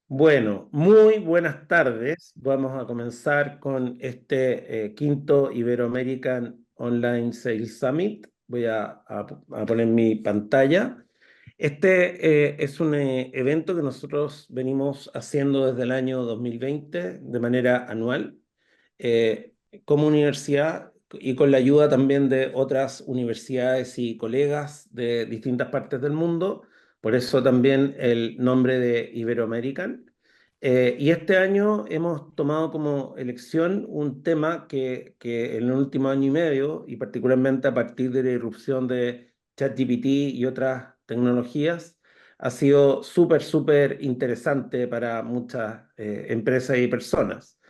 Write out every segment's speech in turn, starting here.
Bueno, muy buenas tardes. Vamos a comenzar con este quinto Iberoamerican Online Sales Summit. Voy a poner mi pantalla. Este es un evento que nosotros venimos haciendo desde el año 2020 de manera anual, eh, como universidad y con la ayuda también de otras universidades y colegas de distintas partes del mundo. Por eso también el nombre de Iberoamerican. Y este año hemos tomado como elección un tema que en el último año y medio, y particularmente a partir de la irrupción de ChatGPT y otras tecnologías, ha sido súper interesante para muchas empresas y personas.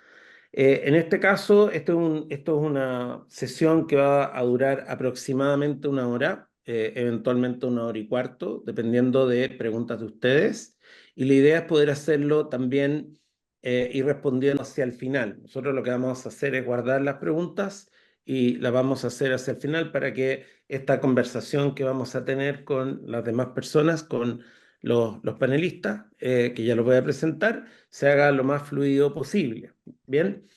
En este caso, esto es una sesión que va a durar aproximadamente una hora, eventualmente una hora y cuarto, dependiendo de preguntas de ustedes. Y la idea es poder hacerlo también, ir respondiendo hacia el final. Nosotros lo que vamos a hacer es guardar las preguntas y las vamos a hacer hacia el final para que esta conversación que vamos a tener con las demás personas, con los panelistas, que ya los voy a presentar, se haga lo más fluido posible. Bien,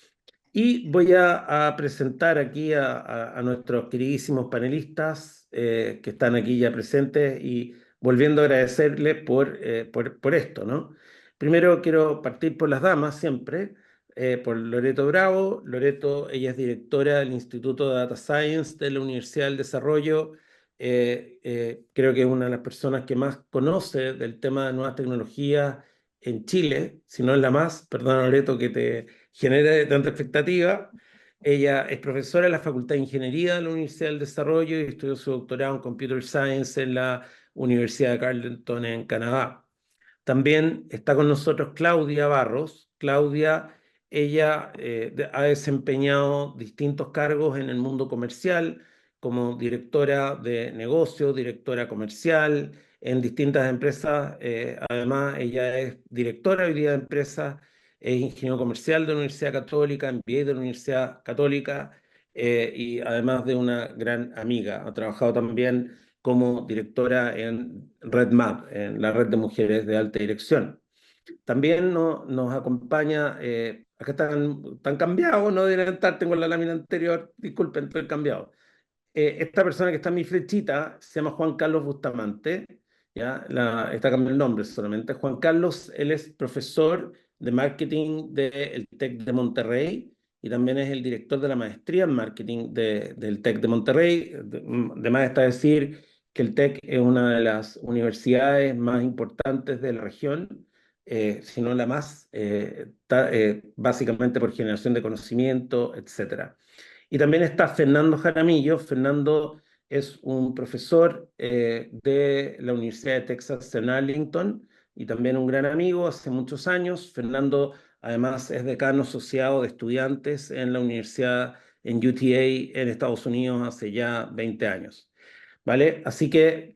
y voy a presentar aquí a nuestros queridísimos panelistas, que están aquí ya presentes, y volviendo a agradecerles por esto, ¿no? Primero quiero partir por las damas siempre, por Loreto Bravo. Loreto, ella es directora del Instituto de Data Science de la Universidad del Desarrollo. Creo que es una de las personas que más conoce del tema de nuevas tecnologías en Chile, si no es la más. Perdón, Loreto, que te genere tanta expectativa. Ella es profesora en la Facultad de Ingeniería de la Universidad del Desarrollo y estudió su doctorado en Computer Science en la Universidad de Carleton en Canadá. También está con nosotros Claudia Barros. Claudia, ella ha desempeñado distintos cargos en el mundo comercial, como directora de negocio, directora comercial en distintas empresas. Además, ella es directora hoy día de empresas, es ingeniero comercial de la Universidad Católica, MBA de la Universidad Católica, y además de una gran amiga. Ha trabajado también como directora en RedMap, en la red de mujeres de alta dirección. También nos acompaña, acá están cambiados, no deberían estar, tengo la lámina anterior, disculpen, estoy cambiado. Esta persona que está en mi flechita se llama Juan Carlos Bustamante, ¿ya? Está cambiando el nombre solamente. Juan Carlos, él es profesor de marketing del TEC de Monterrey y también es el director de la maestría en marketing del TEC de Monterrey. Además está decir que el TEC es una de las universidades más importantes de la región, si no la más, básicamente por generación de conocimiento, etcétera. Y también está Fernando Jaramillo. Fernando es un profesor de la Universidad de Texas en Arlington y también un gran amigo hace muchos años. Fernando además es decano asociado de estudiantes en la universidad en UTA en Estados Unidos hace ya 20 años. ¿Vale? Así que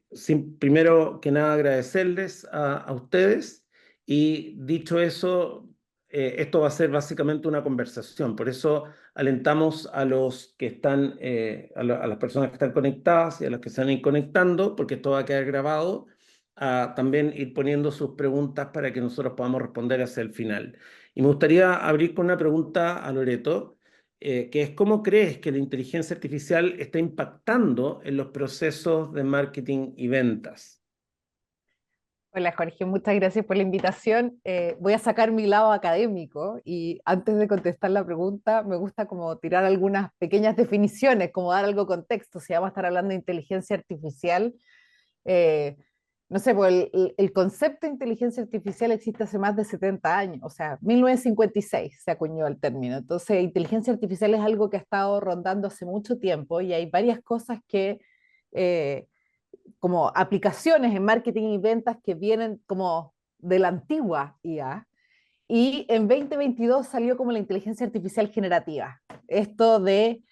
primero que nada agradecerles a ustedes, y dicho eso, esto va a ser básicamente una conversación. Por eso alentamos a los que están, a las personas que están conectadas y a las que se van a ir conectando, porque esto va a quedar grabado, a también ir poniendo sus preguntas para que nosotros podamos responder hacia el final. Y me gustaría abrir con una pregunta a Loreto, que es: ¿cómo crees que la inteligencia artificial está impactando en los procesos de marketing y ventas? Hola Jorge, muchas gracias por la invitación. Voy a sacar mi lado académico y antes de contestar la pregunta me gusta como tirar algunas pequeñas definiciones, como dar algo de contexto. Si vamos a estar hablando de inteligencia artificial, eh, no sé, pues el concepto de inteligencia artificial existe hace más de 70 años, o sea, 1956 se acuñó el término. Entonces, inteligencia artificial es algo que ha estado rondando hace mucho tiempo y hay varias cosas que... eh, como aplicaciones en marketing y ventas que vienen como de la antigua IA. Y en 2022 salió como la inteligencia artificial generativa. Esto de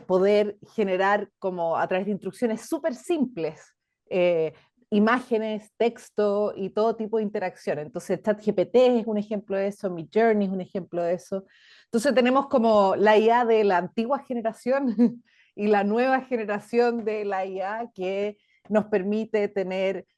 poder generar como a través de instrucciones súper simples, eh, imágenes, texto y todo tipo de interacción. Entonces, ChatGPT es un ejemplo de eso, Midjourney es un ejemplo de eso. Entonces, tenemos como la IA de la antigua generación y la nueva generación de la IA que nos permite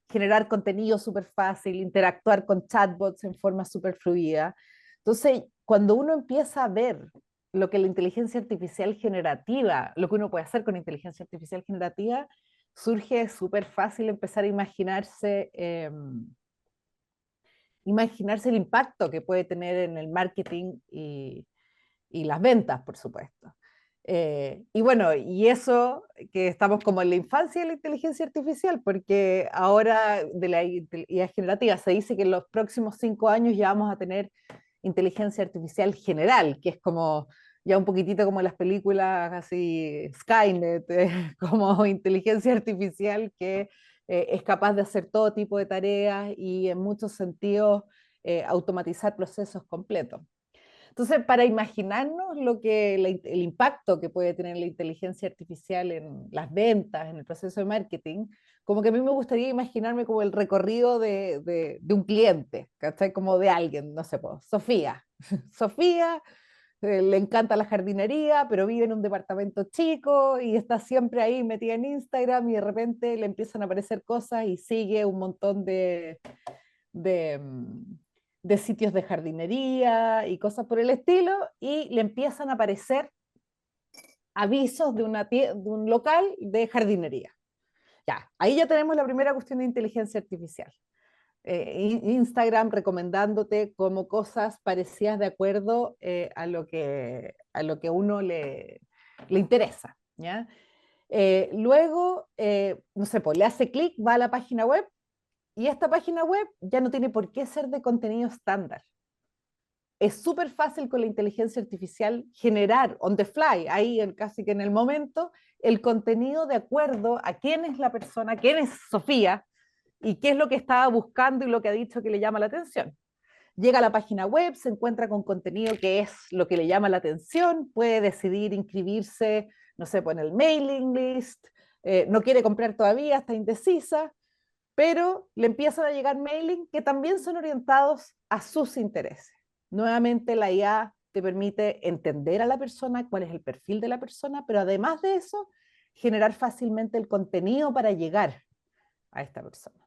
generar contenido súper fácil, interactuar con chatbots en forma súper fluida. Entonces, cuando uno empieza a ver lo que la inteligencia artificial generativa, lo que uno puede hacer con inteligencia artificial generativa, surge súper fácil empezar a imaginarse el impacto que puede tener en el marketing y las ventas, por supuesto. Y bueno, y eso que estamos como en la infancia de la inteligencia artificial, porque ahora de la inteligencia generativa se dice que en los próximos 5 años ya vamos a tener inteligencia artificial general, que es como ya un poquitito como las películas así Skynet, como inteligencia artificial que es capaz de hacer todo tipo de tareas y en muchos sentidos automatizar procesos completos. Entonces, para imaginarnos el impacto que puede tener la inteligencia artificial en las ventas, en el proceso de marketing, como que a mí me gustaría imaginarme como el recorrido de un cliente, ¿cachai? Como de alguien, no sé, pues, Sofía. Sofía le encanta la jardinería, pero vive en un departamento chico y está siempre ahí metida en Instagram y de repente le empiezan a aparecer cosas y sigue un montón de, de sitios de jardinería y cosas por el estilo, y le empiezan a aparecer avisos de un local de jardinería. Ya, ahí ya tenemos la primera cuestión de inteligencia artificial. Instagram recomendándote como cosas parecidas de acuerdo a lo que uno le interesa. ¿Ya? Luego, no sé, pues le hace clic, va a la página web y esta página web ya no tiene por qué ser de contenido estándar. Es súper fácil con la inteligencia artificial generar on the fly, ahí casi que en el momento, el contenido de acuerdo a quién es la persona, quién es Sofía y qué es lo que estaba buscando y lo que ha dicho que le llama la atención. Llega a la página web, se encuentra con contenido que es lo que le llama la atención, puede decidir inscribirse, no sé, pues en el mailing list, no quiere comprar todavía, está indecisa, pero le empiezan a llegar mailing que también son orientados a sus intereses. Nuevamente la IA te permite entender a la persona, cuál es el perfil de la persona, pero además de eso, generar fácilmente el contenido para llegar a esta persona.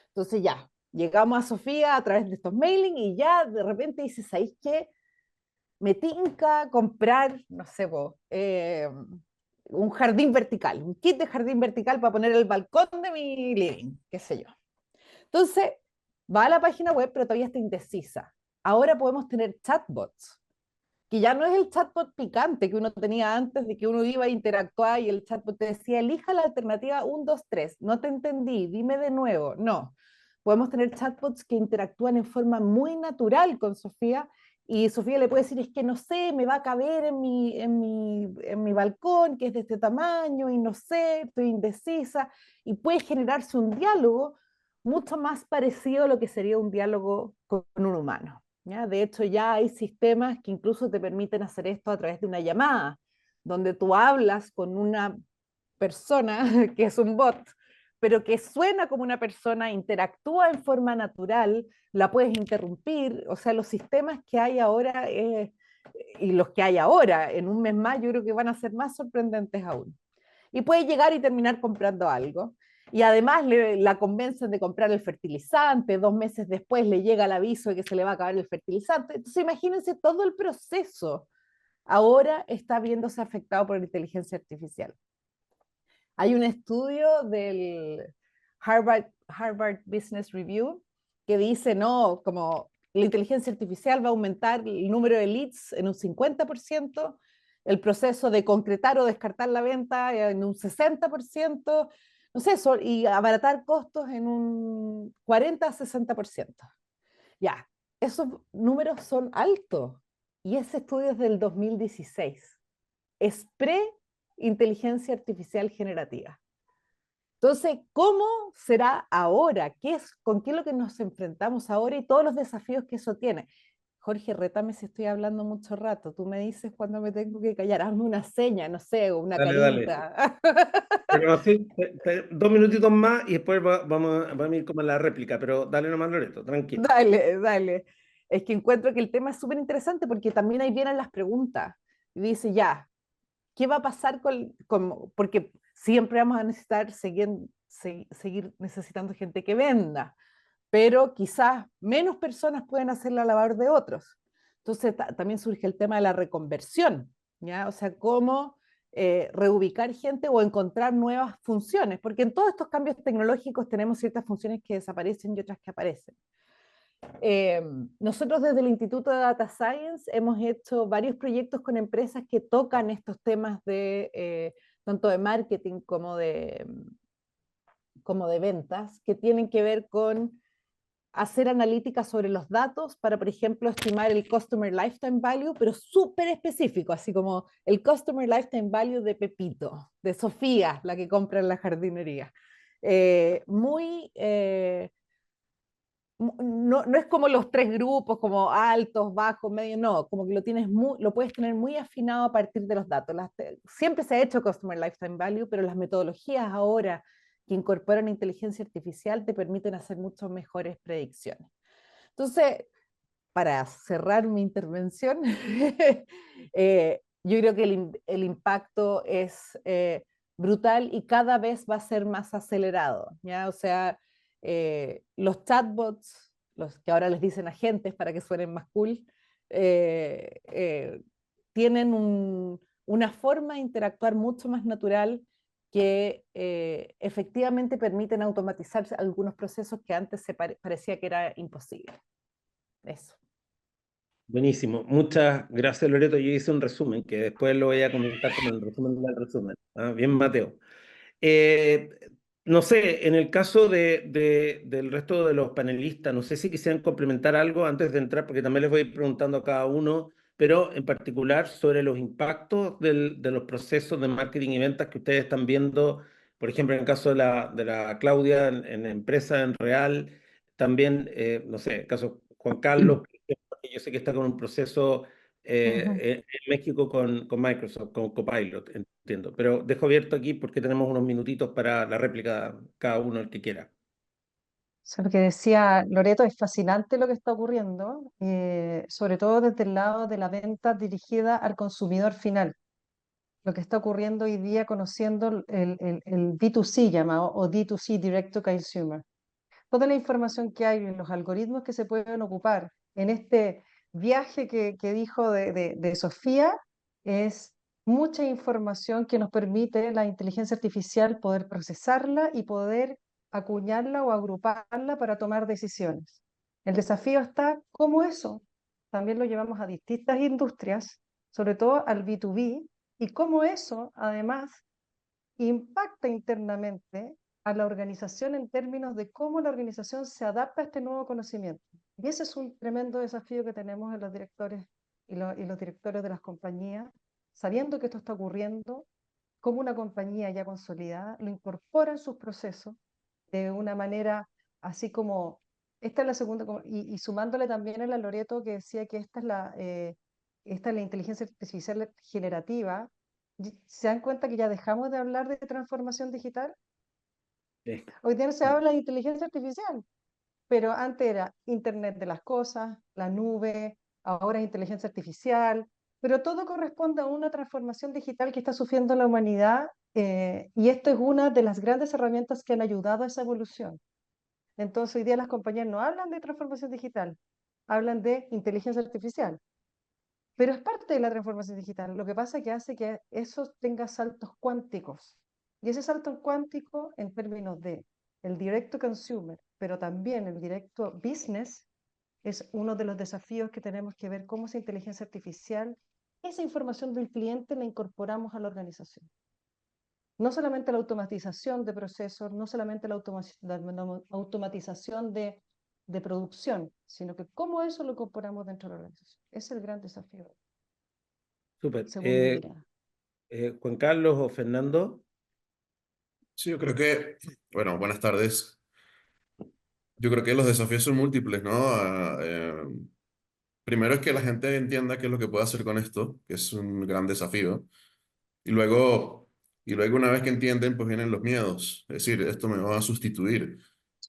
Entonces ya, llegamos a Sofía a través de estos mailing y ya de repente dices, ¿sabéis qué? Me tinca comprar, no sé, un jardín vertical, un kit de jardín vertical para poner el balcón de mi living, qué sé yo. Entonces, va a la página web, pero todavía está indecisa. Ahora podemos tener chatbots, que ya no es el chatbot picante que uno tenía antes, de que uno iba a interactuar y el chatbot te decía, elija la alternativa 1, 2, 3, no te entendí, dime de nuevo. No, podemos tener chatbots que interactúan en forma muy natural con Sofía y Sofía le puede decir, es que no sé, me va a caber en mi balcón, que es de este tamaño, y no sé, estoy indecisa, y puede generarse un diálogo mucho más parecido a lo que sería un diálogo con un humano. ¿Ya? De hecho, ya hay sistemas que incluso te permiten hacer esto a través de una llamada, donde tú hablas con una persona que es un bot, pero que suena como una persona, interactúa en forma natural, la puedes interrumpir, o sea, los sistemas que hay ahora y los que hay ahora, en un mes más, yo creo que van a ser más sorprendentes aún. Y puede llegar y terminar comprando algo. Y además la convencen de comprar el fertilizante, 2 meses después le llega el aviso de que se le va a acabar el fertilizante. Entonces imagínense todo el proceso ahora está viéndose afectado por la inteligencia artificial. Hay un estudio del Harvard Business Review que dice, no, como la inteligencia artificial va a aumentar el número de leads en un 50%, el proceso de concretar o descartar la venta en un 60%, no sé, y abaratar costos en un 40 a 60%. Ya, esos números son altos y ese estudio es del 2016. Es pre-inteligencia artificial generativa. Entonces, ¿cómo será ahora? ¿Con qué es lo que nos enfrentamos ahora y todos los desafíos que eso tiene? Jorge, rétame si estoy hablando mucho rato. Tú me dices cuando me tengo que callar. Hazme una seña, no sé, una Dale, dale. carita. Pero así, 2 minutitos más y después vamos a ir como en la réplica, pero dale nomás, Loreto, tranquilo. Dale, dale. Es que encuentro que el tema es súper interesante porque también ahí vienen las preguntas. Y dice, ya, ¿qué va a pasar porque siempre vamos a necesitar seguir seguir necesitando gente que venda, pero quizás menos personas pueden hacer la labor de otros. Entonces también surge el tema de la reconversión, ¿ya? O sea, cómo reubicar gente o encontrar nuevas funciones, porque en todos estos cambios tecnológicos tenemos ciertas funciones que desaparecen y otras que aparecen. Nosotros desde el Instituto de Data Science hemos hecho varios proyectos con empresas que tocan estos temas de tanto de marketing como de ventas, que tienen que ver con hacer analítica sobre los datos para, por ejemplo, estimar el Customer Lifetime Value, pero súper específico, así como el Customer Lifetime Value de Pepito, de Sofía, la que compra en la jardinería. Muy no es como los tres grupos, como altos, bajos, medios, no, como que lo puedes tener muy afinado a partir de los datos. Siempre se ha hecho Customer Lifetime Value, pero las metodologías ahora que incorporan inteligencia artificial te permiten hacer mucho mejores predicciones. Entonces, para cerrar mi intervención, yo creo que el impacto es brutal y cada vez va a ser más acelerado, ¿ya? O sea, los chatbots, los que ahora les dicen agentes para que suenen más cool, eh, eh, tienen una forma de interactuar mucho más natural que efectivamente permiten automatizar algunos procesos que antes parecía que era imposible. Eso. Buenísimo. Muchas gracias, Loreto. Yo hice un resumen que después lo voy a comentar como el resumen del resumen. Ah, bien, Mateo. Eh, no sé, en el caso del resto de los panelistas, no sé si quisieran complementar algo antes de entrar, porque también les voy a ir preguntando a cada uno, pero en particular sobre los impactos de los procesos de marketing y ventas que ustedes están viendo, por ejemplo, en el caso de la Claudia en empresa, en Real, también, no sé, el caso Juan Carlos, que yo sé que está con un proceso Ujú. en México con Microsoft, con Copilot, entiendo. Pero dejo abierto aquí porque tenemos unos minutitos para la réplica, cada uno el que quiera. Lo que decía Loreto, es fascinante lo que está ocurriendo, sobre todo desde el lado de la venta dirigida al consumidor final. Lo que está ocurriendo hoy día conociendo el D2C llamado o D2C, Direct to Consumer. Toda la información que hay en los algoritmos que se pueden ocupar en este viaje que dijo de Sofía es mucha información que nos permite la inteligencia artificial poder procesarla y poder acuñarla o agruparla para tomar decisiones. El desafío está cómo eso también lo llevamos a distintas industrias, sobre todo al B2B, y cómo eso además impacta internamente a la organización en términos de cómo la organización se adapta a este nuevo conocimiento. Y ese es un tremendo desafío que tenemos en los directores y los directores de las compañías, sabiendo que esto está ocurriendo, como una compañía ya consolidada lo incorpora en sus procesos de una manera así como, esta es la segunda, y sumándole también a la Loreto que decía que esta es la inteligencia artificial generativa. ¿Se dan cuenta que ya dejamos de hablar de transformación digital? Sí. Hoy día no se habla de inteligencia artificial, pero antes era Internet de las cosas, la nube, ahora es inteligencia artificial, pero todo corresponde a una transformación digital que está sufriendo la humanidad, y esto es una de las grandes herramientas que han ayudado a esa evolución. Entonces hoy día las compañías no hablan de transformación digital, hablan de inteligencia artificial, pero es parte de la transformación digital. Lo que pasa es que hace que eso tenga saltos cuánticos. Y ese salto cuántico en términos de el directo consumer, pero también el directo business, es uno de los desafíos que tenemos que ver cómo esa inteligencia artificial, esa información del cliente la incorporamos a la organización. No solamente la automatización de procesos, no solamente la automatización de producción, sino que cómo eso lo incorporamos dentro de la organización. Es el gran desafío, Súper. según mi mirada. Juan Carlos o Fernando. Sí, yo creo que, bueno, buenas tardes. Yo creo que los desafíos son múltiples, ¿no? Primero es que la gente entienda qué es lo que puede hacer con esto, que es un gran desafío. Y luego una vez que entienden, pues vienen los miedos. Es decir, esto me va a sustituir.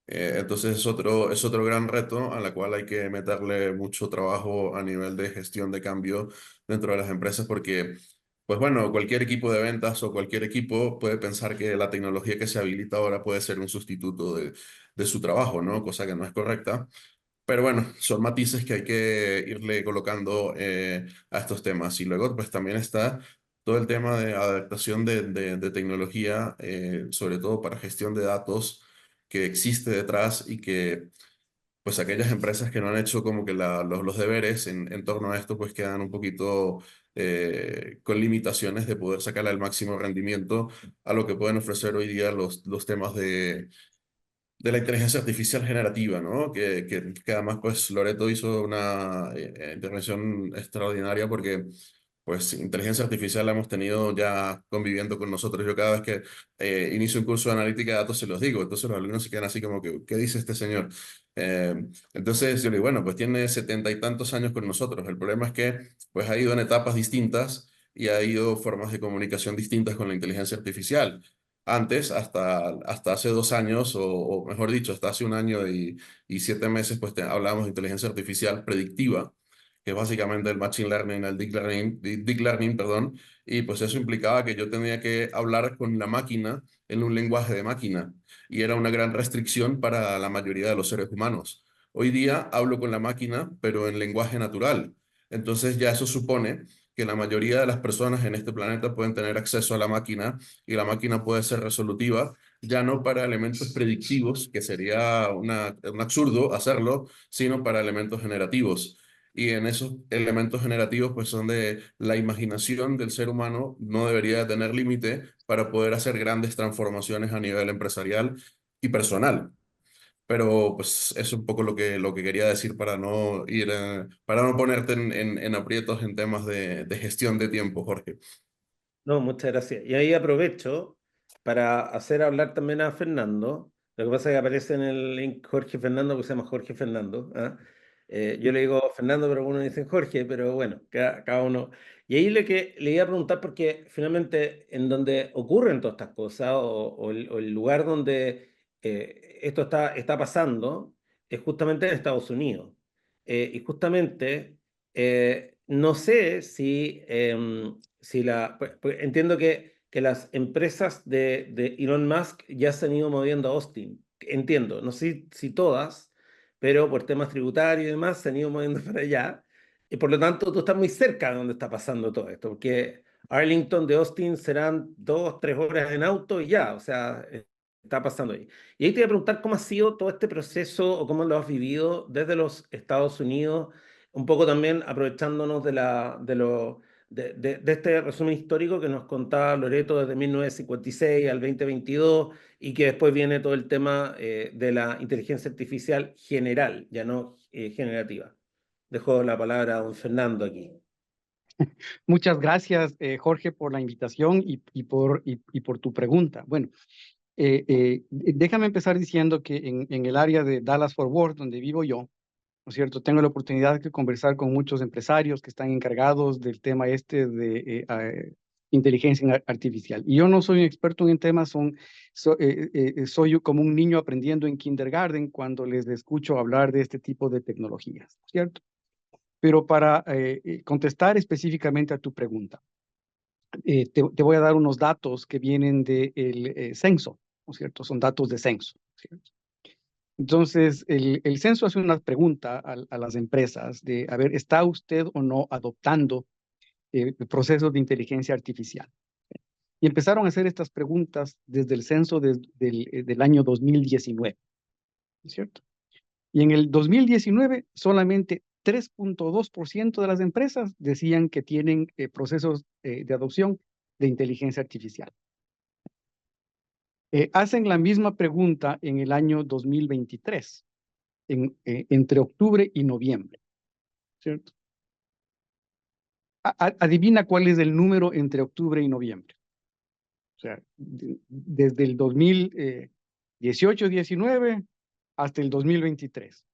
Entonces es otro gran reto a la cual hay que meterle mucho trabajo a nivel de gestión de cambio dentro de las empresas porque pues bueno, cualquier equipo de ventas o cualquier equipo puede pensar que la tecnología que se habilita ahora puede ser un sustituto de su trabajo, ¿no? Cosa que no es correcta. Pero bueno, son matices que hay que irle colocando a estos temas. Y luego, pues también está todo el tema de adaptación de tecnología, sobre todo para gestión de datos, que existe detrás y que, pues aquellas empresas que no han hecho como que los deberes en torno a esto, pues quedan un poquito con limitaciones de poder sacarle el máximo rendimiento a lo que pueden ofrecer hoy día los temas de la inteligencia artificial generativa, ¿no? Que además, pues, Loreto hizo una intervención extraordinaria porque, pues, inteligencia artificial la hemos tenido ya conviviendo con nosotros. Yo cada vez que inicio un curso de analítica de datos se los digo, entonces los alumnos se quedan así como que, ¿qué dice este señor? Eh, entonces yo le digo, bueno, pues tiene 70 y tantos años con nosotros. El problema es que, pues, ha ido en etapas distintas y ha ido formas de comunicación distintas con la inteligencia artificial. Antes, hasta hace 2 años, o mejor dicho, hasta hace un año y 7 meses, pues hablábamos de inteligencia artificial predictiva, que es básicamente el machine learning, el deep learning, perdón, y pues eso implicaba que yo tenía que hablar con la máquina en un lenguaje de máquina, y era una gran restricción para la mayoría de los seres humanos. Hoy día hablo con la máquina, pero en lenguaje natural. Entonces ya eso supone que la mayoría de las personas en este planeta pueden tener acceso a la máquina y la máquina puede ser resolutiva, ya no para elementos predictivos, que sería un absurdo hacerlo, sino para elementos generativos. Y en esos elementos generativos, pues son de la imaginación del ser humano, no debería tener límite para poder hacer grandes transformaciones a nivel empresarial y personal. Pero pues es un poco lo que quería decir para no ir, para no ponerte en aprietos en temas de gestión de tiempo, Jorge. No, muchas gracias. Y ahí aprovecho para hacer hablar también a Fernando. Lo que pasa es que aparece en el link Jorge Fernando, que se llama Jorge Fernando. ¿Ah? Yo le digo Fernando, pero algunos dicen Jorge, pero bueno, cada uno. Y ahí le iba a preguntar, porque finalmente en donde ocurren todas estas cosas, o el lugar donde esto está pasando, es justamente en Estados Unidos. Y justamente no sé si entiendo que las empresas de Elon Musk ya se han ido moviendo a Austin. Entiendo, no sé si todas, pero por temas tributarios y demás se han ido moviendo para allá. Y por lo tanto, tú estás muy cerca de donde está pasando todo esto, porque Arlington de Austin serán 2, 3 horas en auto y ya, o sea, está pasando ahí. Y ahí te voy a preguntar cómo ha sido todo este proceso o cómo lo has vivido desde los Estados Unidos, un poco también aprovechándonos de este resumen histórico que nos contaba Loreto desde 1956 al 2022 y que después viene todo el tema de la inteligencia artificial general, ya no generativa. Dejo la palabra a don Fernando aquí. Muchas gracias, Jorge, por la invitación y por tu pregunta. Bueno, déjame empezar diciendo que en el área de Dallas-Fort Worth, donde vivo yo, ¿no es cierto? Tengo la oportunidad de conversar con muchos empresarios que están encargados del tema este de inteligencia artificial. Y yo no soy un experto en temas, soy yo como un niño aprendiendo en kindergarten cuando les escucho hablar de este tipo de tecnologías, ¿cierto? Pero para contestar específicamente a tu pregunta, te voy a dar unos datos que vienen del censo, ¿no es cierto? Son datos de censo, ¿cierto? Entonces, el censo hace una pregunta a las empresas de, a ver, ¿está usted o no adoptando procesos de inteligencia artificial? Y empezaron a hacer estas preguntas desde el censo del año 2019, ¿no es cierto? Y en el 2019, solamente 3.2% de las empresas decían que tienen procesos de adopción de inteligencia artificial. Hacen la misma pregunta en el año 2023, entre octubre y noviembre, ¿cierto? Adivina cuál es el número entre octubre y noviembre. O sea, desde el 2018-19 hasta el 2023.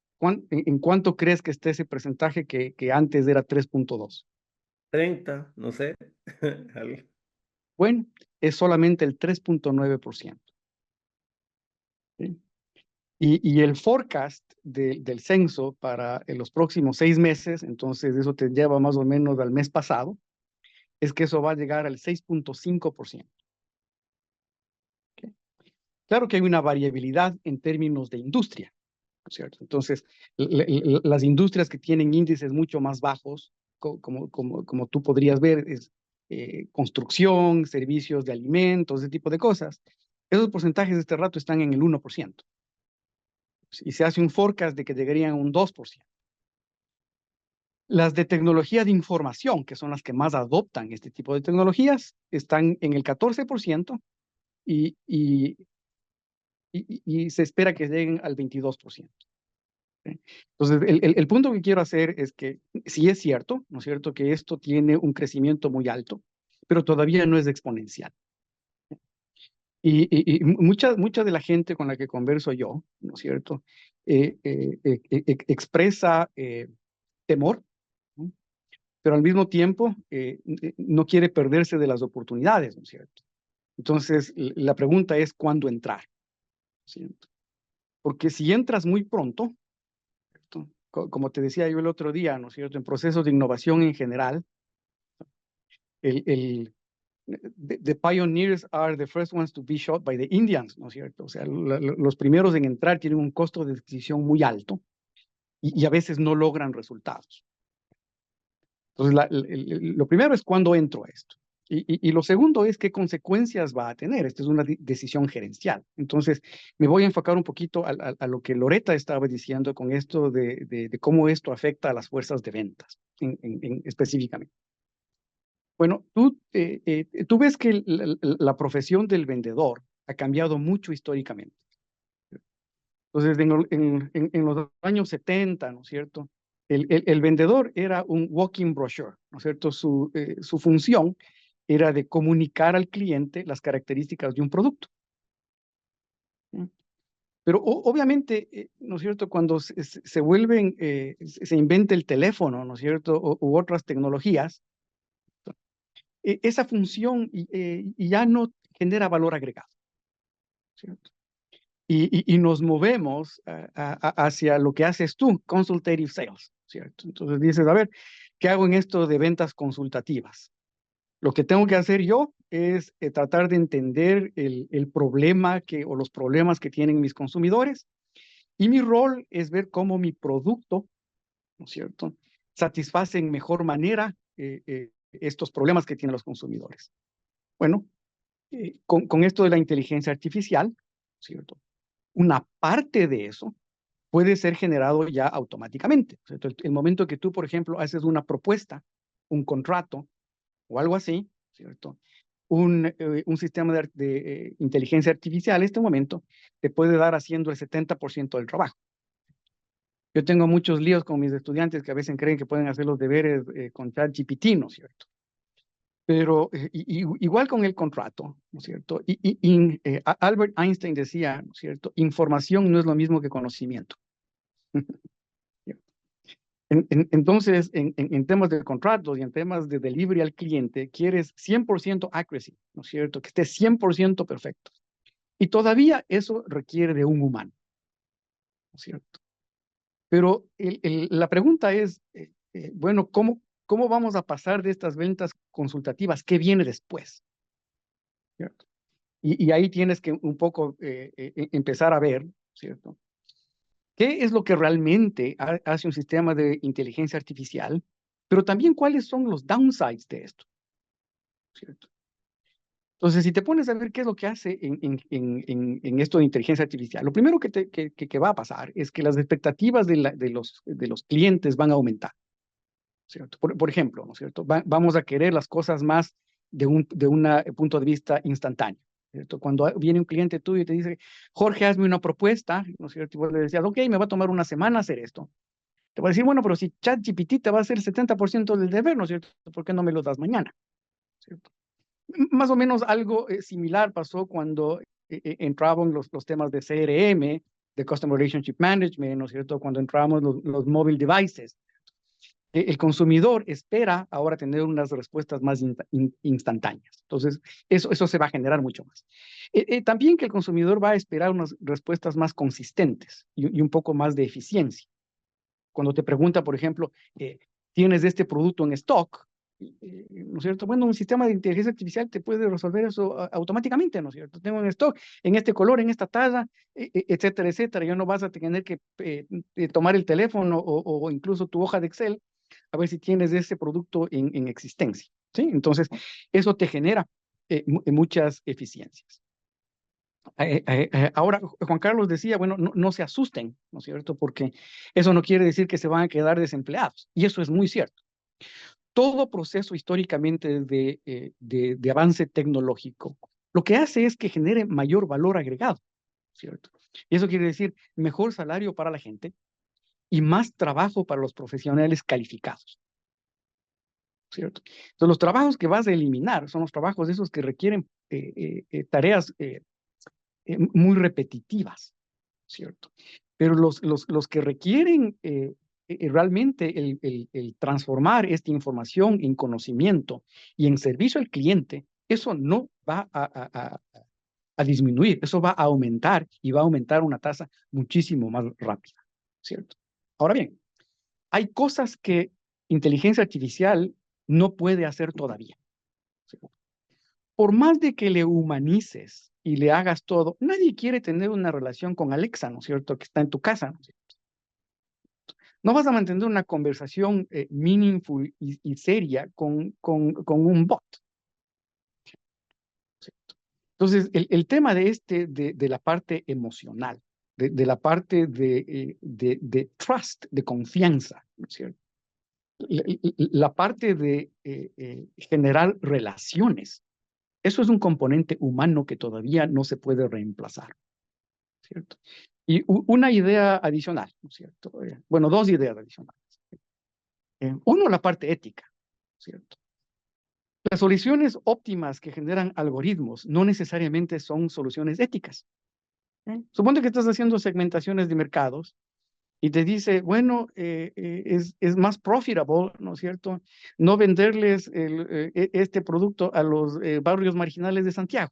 ¿En cuánto crees que esté ese porcentaje que antes era 3.2? 30, no sé. Bueno, es solamente el 3.9%. ¿Sí? Y el forecast del censo para los próximos 6 meses, entonces eso te lleva más o menos al mes pasado, es que eso va a llegar al 6.5%. ¿Okay? Claro que hay una variabilidad en términos de industria, ¿no es cierto? Entonces, las industrias que tienen índices mucho más bajos, como tú podrías ver, es construcción, servicios de alimentos, ese tipo de cosas. Esos porcentajes de este rato están en el 1%. Y se hace un forecast de que llegarían a un 2%. Las de tecnología de información, que son las que más adoptan este tipo de tecnologías, están en el 14% y, y, y se espera que lleguen al 22%. ¿Sí? Entonces, el punto que quiero hacer es que sí es cierto, ¿no es cierto?, que esto tiene un crecimiento muy alto, pero todavía no es exponencial. Y mucha de la gente con la que converso yo, ¿no es cierto?, expresa temor, ¿no?, pero al mismo tiempo no quiere perderse de las oportunidades, ¿no es cierto? Entonces, la pregunta es ¿cuándo entrar? ¿No es cierto? Porque si entras muy pronto, ¿cierto?, como te decía yo el otro día, ¿no es cierto?, en procesos de innovación en general, the pioneers are the first ones to be shot by the Indians, ¿no es cierto? O sea, los primeros en entrar tienen un costo de adquisición muy alto y a veces no logran resultados. Entonces, lo primero es cuándo entro a esto. Y lo segundo es qué consecuencias va a tener. Esta es una decisión gerencial. Entonces, me voy a enfocar un poquito a lo que Loretta estaba diciendo con esto de cómo esto afecta a las fuerzas de ventas específicamente. Bueno, tú ves que la profesión del vendedor ha cambiado mucho históricamente. Entonces, en los años 70, ¿no es cierto?, el vendedor era un walking brochure, ¿no es cierto? Su función era de comunicar al cliente las características de un producto. ¿Sí? Pero obviamente, ¿no es cierto?, cuando se vuelven, se inventa el teléfono, ¿no es cierto?, u otras tecnologías, esa función ya no genera valor agregado, ¿cierto? Y nos movemos hacia lo que haces tú, consultative sales, ¿cierto? Entonces dices, a ver, ¿qué hago en esto de ventas consultativas? Lo que tengo que hacer yo es tratar de entender el problema o los problemas que tienen mis consumidores, y mi rol es ver cómo mi producto, ¿no es cierto?, satisface en mejor manera estos problemas que tienen los consumidores. Bueno, con esto de la inteligencia artificial, ¿cierto?, una parte de eso puede ser generado ya automáticamente. ¿Cierto? El momento que tú, por ejemplo, haces una propuesta, un contrato o algo así, ¿cierto?, un sistema de inteligencia artificial en este momento te puede dar haciendo el 70% del trabajo. Yo tengo muchos líos con mis estudiantes que a veces creen que pueden hacer los deberes con ChatGPT, ¿no es cierto? Pero igual con el contrato, ¿no es cierto? Albert Einstein decía, ¿no es cierto?, información no es lo mismo que conocimiento. Entonces, en temas de contratos y en temas de delivery al cliente, quieres 100% accuracy, ¿no es cierto?, que esté 100% perfecto. Y todavía eso requiere de un humano, ¿no es cierto? Pero la pregunta es, bueno, ¿cómo vamos a pasar de estas ventas consultativas? ¿Qué viene después? ¿Cierto? Y ahí tienes que un poco empezar a ver, ¿cierto?, qué es lo que realmente hace un sistema de inteligencia artificial, pero también cuáles son los downsides de esto, ¿cierto? Entonces, si te pones a ver qué es lo que hace en esto de inteligencia artificial, lo primero que va a pasar es que las expectativas de los clientes van a aumentar, ¿cierto? Por ejemplo, ¿no es cierto?, vamos a querer las cosas más de un punto de vista instantáneo, ¿cierto? Cuando viene un cliente tuyo y te dice, Jorge, hazme una propuesta, ¿no es cierto?, y vos le decías, ok, me va a tomar una semana hacer esto. Te va a decir, bueno, pero si ChatGPT te va a hacer el 70% del deber, ¿no es cierto?, ¿por qué no me lo das mañana? ¿Cierto? Más o menos algo similar pasó cuando entraban los temas de CRM, de Customer Relationship Management, ¿no es cierto?, cuando entramos los mobile devices. El consumidor espera ahora tener unas respuestas más instantáneas. Entonces, eso se va a generar mucho más. También que el consumidor va a esperar unas respuestas más consistentes y un poco más de eficiencia. Cuando te pregunta, por ejemplo, ¿tienes este producto en stock? ¿no es cierto? Bueno, un sistema de inteligencia artificial te puede resolver eso automáticamente, ¿no es cierto? Tengo en stock, en este color, en esta talla, etcétera, etcétera. Ya no vas a tener que tomar el teléfono o incluso tu hoja de Excel a ver si tienes ese producto en existencia, ¿sí? Entonces, eso te genera muchas eficiencias. Ahora, Juan Carlos decía, bueno, no se asusten, ¿no es cierto? Porque eso no quiere decir que se van a quedar desempleados. Y eso es muy cierto. Todo proceso históricamente de avance tecnológico, lo que hace es que genere mayor valor agregado, ¿cierto? Y eso quiere decir mejor salario para la gente y más trabajo para los profesionales calificados, ¿cierto? Entonces, los trabajos que vas a eliminar son los trabajos esos que requieren tareas muy repetitivas, ¿cierto? Pero los que requieren realmente el transformar esta información en conocimiento y en servicio al cliente, eso no va a disminuir, eso va a aumentar y va a aumentar una tasa muchísimo más rápida, ¿cierto? Ahora bien, hay cosas que inteligencia artificial no puede hacer todavía, ¿cierto? Por más de que le humanices y le hagas todo, nadie quiere tener una relación con Alexa, ¿no es cierto? Que está en tu casa, ¿no es cierto? No vas a mantener una conversación meaningful y seria con un bot, ¿cierto? Entonces, el tema de la parte emocional, de la parte de trust, de confianza, ¿no es cierto? La parte de generar relaciones, eso es un componente humano que todavía no se puede reemplazar, ¿cierto? Y una idea adicional, ¿no es cierto? Bueno, dos ideas adicionales. Uno, la parte ética, ¿cierto? Las soluciones óptimas que generan algoritmos no necesariamente son soluciones éticas. Suponte que estás haciendo segmentaciones de mercados y te dice, bueno, es más profitable, ¿no es cierto?, no venderles este producto a los barrios marginales de Santiago,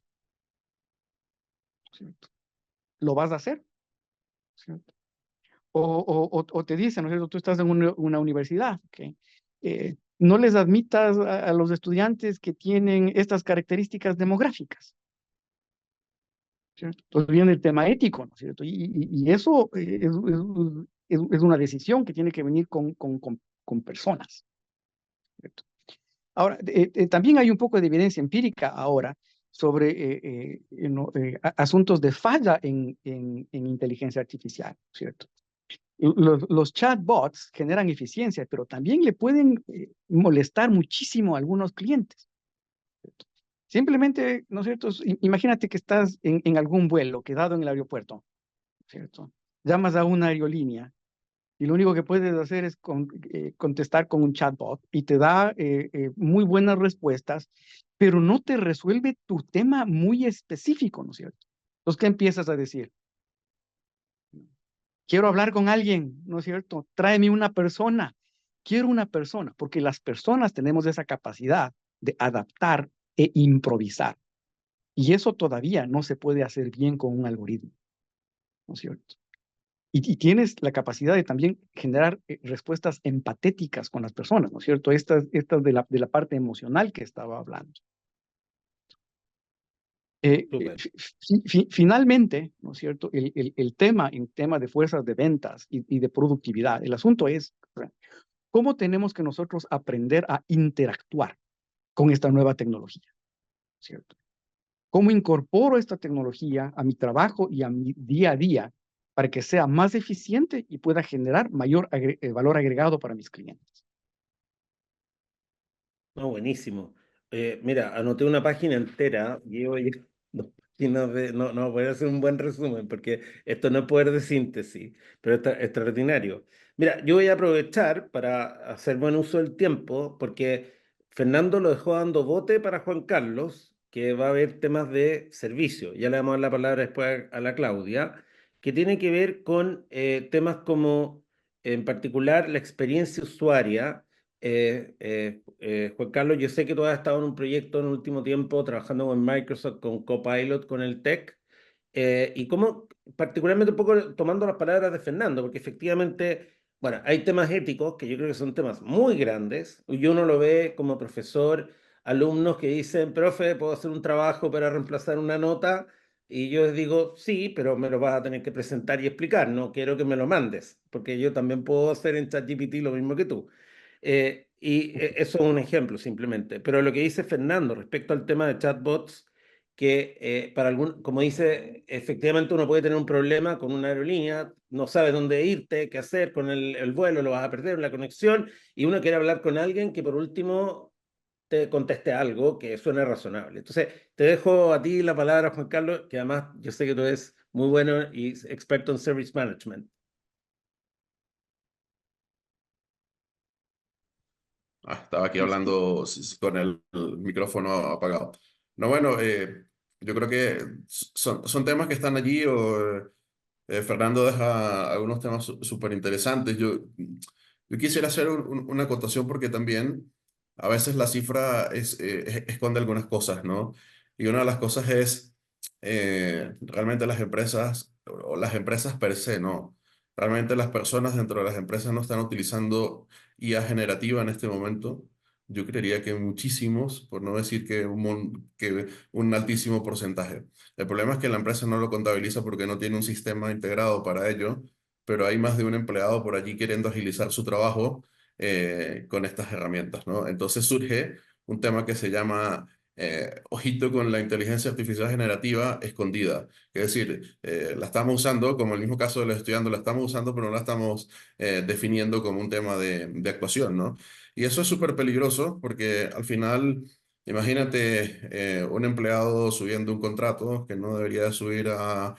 ¿cierto? ¿Lo vas a hacer? ¿Cierto? O te dicen, ¿no es cierto?, tú estás en una universidad, ¿ok? No les admitas a los estudiantes que tienen estas características demográficas, ¿cierto? Entonces viene el tema ético, ¿no es cierto? Y eso es una decisión que tiene que venir con personas, ¿cierto? Ahora, también hay un poco de evidencia empírica ahora sobre asuntos de falla en inteligencia artificial, ¿cierto? Los chatbots generan eficiencia, pero también le pueden molestar muchísimo a algunos clientes, ¿cierto? Simplemente, ¿no es cierto? Imagínate que estás en algún vuelo quedado en el aeropuerto, ¿cierto? Llamas a una aerolínea y lo único que puedes hacer es contestar con un chatbot y te da muy buenas respuestas, pero no te resuelve tu tema muy específico, ¿no es cierto? Entonces, ¿qué empiezas a decir? Quiero hablar con alguien, ¿no es cierto? Tráeme una persona. Quiero una persona, porque las personas tenemos esa capacidad de adaptar e improvisar. Y eso todavía no se puede hacer bien con un algoritmo, ¿no es cierto? Y tienes la capacidad de también generar respuestas empatéticas con las personas, ¿no es cierto? Estas de la parte emocional que estaba hablando. Súper. Finalmente, ¿no es cierto? El tema de fuerzas de ventas y de productividad, el asunto es cómo tenemos que nosotros aprender a interactuar con esta nueva tecnología, ¿cierto? ¿Cómo incorporo esta tecnología a mi trabajo y a mi día a día para que sea más eficiente y pueda generar mayor valor agregado para mis clientes? No, buenísimo. Mira, anoté una página entera, llevo ya 2 páginas no voy a hacer un buen resumen porque esto no es poder de síntesis, pero está extraordinario. Mira, yo voy a aprovechar para hacer buen uso del tiempo porque Fernando lo dejó dando bote para Juan Carlos, que va a haber temas de servicio. Ya le vamos a dar la palabra después a la Claudia, que tiene que ver con temas como, en particular, la experiencia usuaria. Juan Carlos, yo sé que tú has estado en un proyecto en el último tiempo trabajando con Microsoft, con Copilot, con el Tech, y cómo, particularmente un poco tomando las palabras de Fernando, porque efectivamente Bueno, hay temas éticos que yo creo que son temas muy grandes y uno lo ve como profesor, alumnos que dicen, profe, ¿puedo hacer un trabajo para reemplazar una nota? Y yo les digo, sí, pero me lo vas a tener que presentar y explicar, no quiero que me lo mandes, porque yo también puedo hacer en ChatGPT lo mismo que tú. Eso es un ejemplo simplemente. Pero lo que dice Fernando respecto al tema de chatbots, que para algún, como dice, efectivamente uno puede tener un problema con una aerolínea, no sabe dónde irte, qué hacer con el vuelo, lo vas a perder, la conexión, y uno quiere hablar con alguien que por último te conteste algo que suene razonable. Entonces, te dejo a ti la palabra, Juan Carlos, que además yo sé que tú eres muy bueno y experto en service management. Estaba aquí hablando con el micrófono apagado. No, bueno, yo creo que son temas que están allí. Fernando deja algunos temas súper interesantes. Yo quisiera hacer una acotación porque también a veces la cifra esconde algunas cosas, ¿no? Y una de las cosas es realmente las empresas o las empresas per se, ¿no? Realmente las personas dentro de las empresas no están utilizando IA generativa en este momento. Yo creería que muchísimos, por no decir que un altísimo porcentaje. El problema es que la empresa no lo contabiliza porque no tiene un sistema integrado para ello, pero hay más de un empleado por allí queriendo agilizar su trabajo con estas herramientas, ¿no? Entonces surge un tema que se llama ojito con la inteligencia artificial generativa escondida. Es decir, la estamos usando, como el mismo caso de los estudiantes, la estamos usando, pero no la estamos definiendo como un tema de actuación, ¿no? Y eso es súper peligroso porque al final... Imagínate un empleado subiendo un contrato que no debería subir al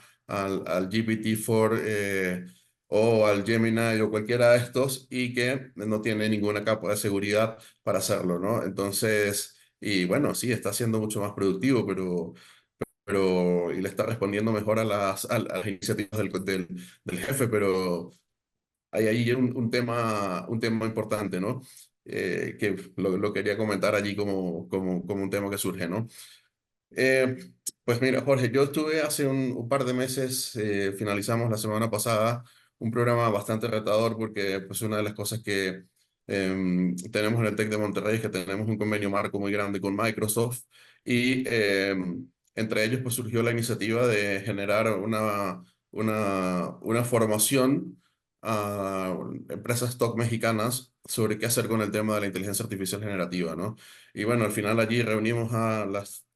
GPT-4 o al Gemini o cualquiera de estos y que no tiene ninguna capa de seguridad para hacerlo, ¿no? Entonces, y bueno, sí, está siendo mucho más productivo, y le está respondiendo mejor a las iniciativas del jefe, pero hay ahí un tema importante, ¿no? Que lo quería comentar allí como un tema que surge, ¿no? Eh, pues mira, Jorge, yo estuve hace un par de meses, finalizamos la semana pasada, un programa bastante retador porque pues una de las cosas que tenemos en el TEC de Monterrey es que tenemos un convenio marco muy grande con Microsoft y entre ellos pues surgió la iniciativa de generar una formación a empresas stock mexicanas sobre qué hacer con el tema de la inteligencia artificial generativa, ¿no? Y bueno, al final allí reunimos a las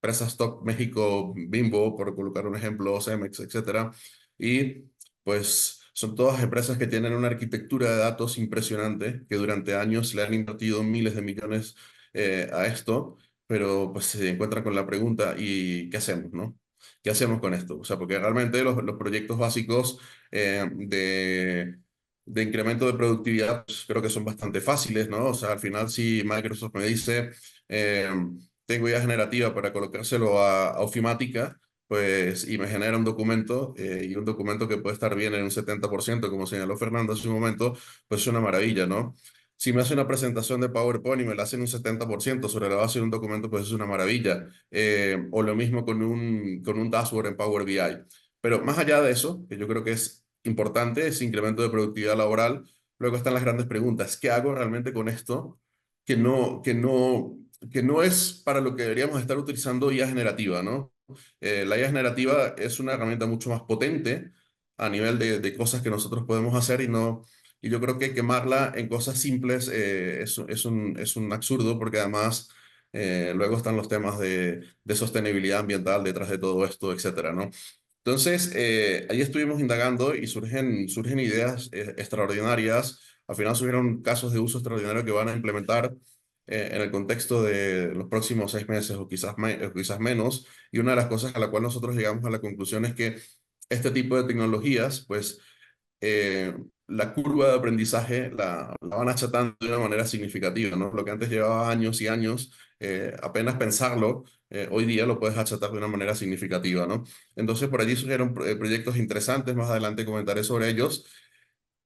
empresas stock México, Bimbo, por colocar un ejemplo, Cemex, etcétera. Y pues son todas empresas que tienen una arquitectura de datos impresionante, que durante años le han invertido miles de millones a esto, pero pues se encuentran con la pregunta, ¿y qué hacemos, no? ¿Qué hacemos con esto? O sea, porque realmente los proyectos básicos de incremento de productividad pues, creo que son bastante fáciles, ¿no? O sea, al final si Microsoft me dice... Eh, tengo idea generativa para colocárselo a Ofimática, pues, y me genera un documento, y un documento que puede estar bien en un 70%, como señaló Fernando hace un momento, pues es una maravilla, ¿no? Si me hace una presentación de PowerPoint y me la hace en un 70% sobre la base de un documento, pues es una maravilla. O lo mismo con un dashboard en Power BI. Pero más allá de eso, que yo creo que es importante, ese incremento de productividad laboral, luego están las grandes preguntas. ¿Qué hago realmente con esto? Que no es para lo que deberíamos estar utilizando IA generativa, ¿no? La IA generativa es una herramienta mucho más potente a nivel de cosas que nosotros podemos hacer y yo creo que quemarla en cosas simples es un absurdo porque además luego están los temas de sostenibilidad ambiental detrás de todo esto, etcétera, ¿no? Entonces, ahí estuvimos indagando y surgen ideas extraordinarias. Al final surgieron casos de uso extraordinario que van a implementar en el contexto de los próximos 6 meses o quizás menos. Y una de las cosas a la cual nosotros llegamos a la conclusión es que este tipo de tecnologías, pues eh, la curva de aprendizaje la van achatando de una manera significativa, ¿no? Lo que antes llevaba años y años, apenas pensarlo, hoy día lo puedes achatar de una manera significativa, ¿no? Entonces por allí surgieron proyectos interesantes, más adelante comentaré sobre ellos.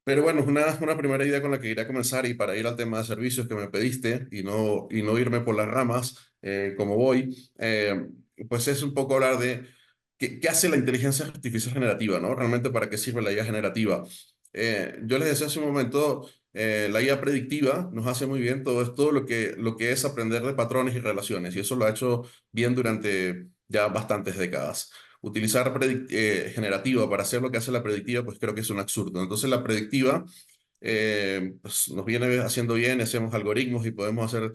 Pero bueno, es una primera idea con la que iré a comenzar y para ir al tema de servicios que me pediste y no irme por las ramas como voy, pues es un poco hablar de qué hace la inteligencia artificial generativa, ¿no? Realmente para qué sirve la IA generativa. yo les decía hace un momento, la IA predictiva nos hace muy bien todo esto, lo que es aprender de patrones y relaciones, y eso lo ha hecho bien durante ya bastantes décadas. Utilizar generativa para hacer lo que hace la predictiva, pues creo que es un absurdo. Entonces la predictiva pues nos viene haciendo bien, hacemos algoritmos y podemos hacer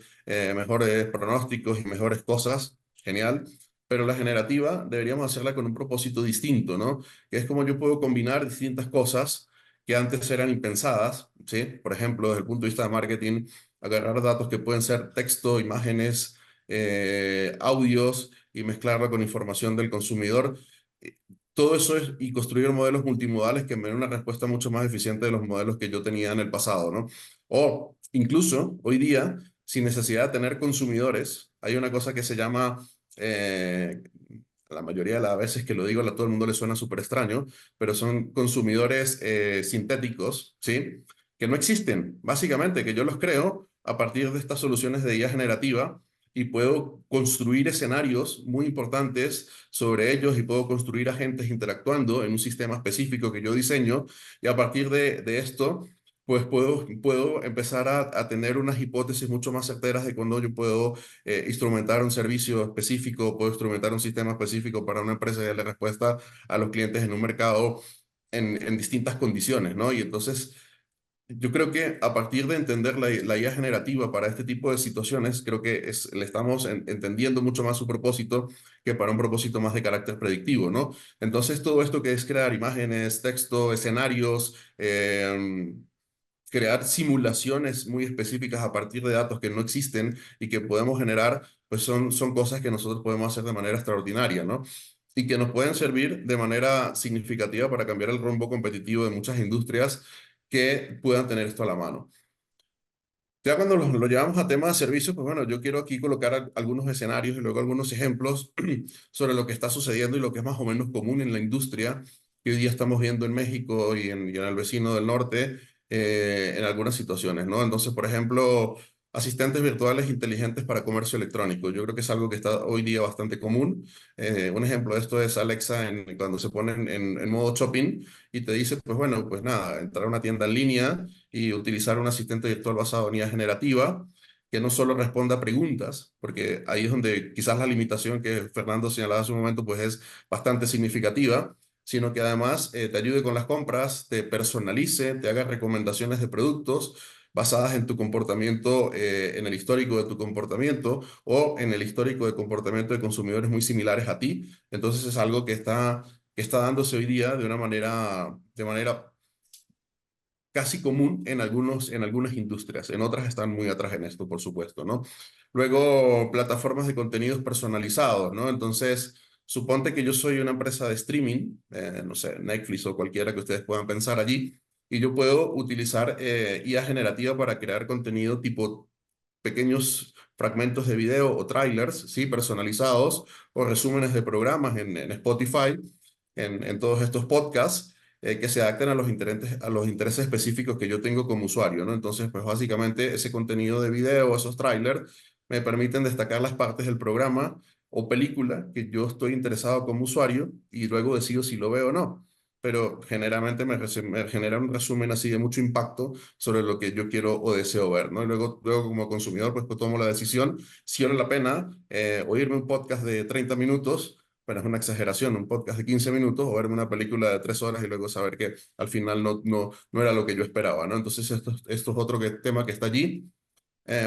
mejores pronósticos y mejores cosas, genial. Pero la generativa deberíamos hacerla con un propósito distinto, ¿no? Que es como yo puedo combinar distintas cosas que antes eran impensadas, ¿sí? Por ejemplo, desde el punto de vista de marketing, agarrar datos que pueden ser texto, imágenes, audios y mezclarla con información del consumidor. Todo eso es, y construir modelos multimodales que me den una respuesta mucho más eficiente de los modelos que yo tenía en el pasado, ¿no? O incluso hoy día, sin necesidad de tener consumidores, hay una cosa que se llama, la mayoría de las veces que lo digo, a todo el mundo le suena súper extraño, pero son consumidores sintéticos, ¿sí? Que no existen, básicamente, que yo los creo a partir de estas soluciones de IA generativa y puedo construir escenarios muy importantes sobre ellos y puedo construir agentes interactuando en un sistema específico que yo diseño y a partir de esto, pues puedo empezar a tener unas hipótesis mucho más certeras de cuando yo puedo instrumentar un servicio específico, puedo instrumentar un sistema específico para una empresa y darle respuesta a los clientes en un mercado en distintas condiciones, ¿no? Y entonces yo creo que a partir de entender la IA generativa para este tipo de situaciones, creo que le estamos entendiendo mucho más su propósito que para un propósito más de carácter predictivo, ¿no? Entonces, todo esto que es crear imágenes, texto, escenarios, crear simulaciones muy específicas a partir de datos que no existen y que podemos generar, pues son cosas que nosotros podemos hacer de manera extraordinaria, ¿no? Y que nos pueden servir de manera significativa para cambiar el rumbo competitivo de muchas industrias que puedan tener esto a la mano. Ya cuando lo llevamos a temas de servicios, pues bueno, yo quiero aquí colocar algunos escenarios y luego algunos ejemplos sobre lo que está sucediendo y lo que es más o menos común en la industria que hoy día estamos viendo en México y en el vecino del norte en algunas situaciones, ¿no? Entonces, por ejemplo, asistentes virtuales inteligentes para comercio electrónico. Yo creo que es algo que está hoy día bastante común. Un ejemplo de esto es Alexa cuando se pone en modo shopping y te dice, pues bueno, pues nada, entrar a una tienda en línea y utilizar un asistente virtual basado en IA generativa que no solo responda a preguntas, porque ahí es donde quizás la limitación que Fernando señalaba hace un momento pues es bastante significativa, sino que además te ayude con las compras, te personalice, te haga recomendaciones de productos basadas en tu comportamiento, en el histórico de tu comportamiento o en el histórico de comportamiento de consumidores muy similares a ti. Entonces es algo que está dándose hoy día de manera casi común en algunas industrias, en otras están muy atrás en esto, por supuesto, ¿no? Luego, plataformas de contenidos personalizados, ¿no? Entonces, suponte que yo soy una empresa de streaming, no sé, Netflix o cualquiera que ustedes puedan pensar allí, y yo puedo utilizar IA generativa para crear contenido tipo pequeños fragmentos de video o trailers, ¿sí? Personalizados o resúmenes de programas en Spotify, en todos estos podcasts que se adapten a los intereses específicos que yo tengo como usuario, ¿no? Entonces, pues básicamente ese contenido de video, esos trailers, me permiten destacar las partes del programa o película que yo estoy interesado como usuario y luego decido si lo veo o no. Pero generalmente me genera un resumen así de mucho impacto sobre lo que yo quiero o deseo ver, ¿no? Y luego como consumidor, pues tomo la decisión si vale la pena oírme un podcast de 30 minutos, pero es una exageración, un podcast de 15 minutos o verme una película de 3 horas y luego saber que al final no era lo que yo esperaba, ¿no? Entonces esto es otro tema que está allí.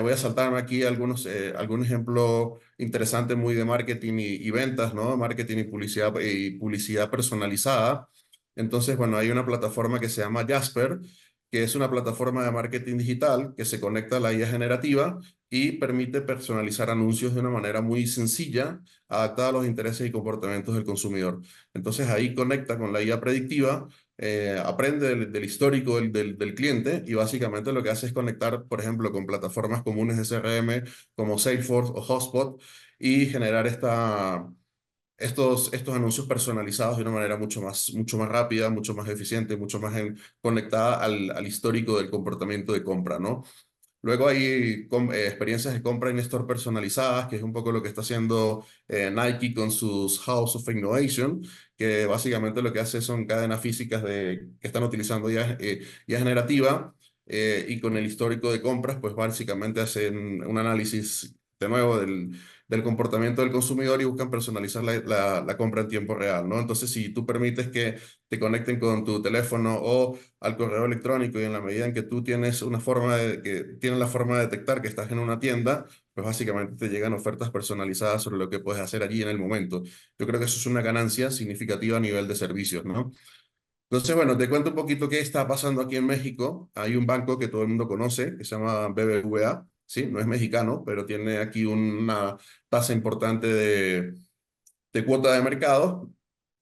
Voy a saltarme aquí algún ejemplo interesante muy de marketing y ventas, ¿no? Marketing y publicidad personalizada. Entonces, bueno, hay una plataforma que se llama Jasper, que es una plataforma de marketing digital que se conecta a la IA generativa y permite personalizar anuncios de una manera muy sencilla, adaptada a los intereses y comportamientos del consumidor. Entonces, ahí conecta con la IA predictiva, aprende del histórico del cliente y básicamente lo que hace es conectar, por ejemplo, con plataformas comunes de CRM como Salesforce o HubSpot y generar estos anuncios personalizados de una manera mucho más rápida, mucho más eficiente, mucho más conectada al histórico del comportamiento de compra, ¿no? Luego hay experiencias de compra in store personalizadas, que es un poco lo que está haciendo Nike con sus House of Innovation, que básicamente lo que hace son cadenas físicas que están utilizando ya generativa, y con el histórico de compras, pues básicamente hacen un análisis de nuevo del comportamiento del consumidor y buscan personalizar la compra en tiempo real, ¿no? Entonces, si tú permites que te conecten con tu teléfono o al correo electrónico, y en la medida en que tú tienes que tienen la forma de detectar que estás en una tienda, pues básicamente te llegan ofertas personalizadas sobre lo que puedes hacer allí en el momento. Yo creo que eso es una ganancia significativa a nivel de servicios, ¿no? Entonces, bueno, te cuento un poquito qué está pasando aquí en México. Hay un banco que todo el mundo conoce, que se llama BBVA, ¿sí? No es mexicano, pero tiene aquí una tasa importante de cuota de mercado,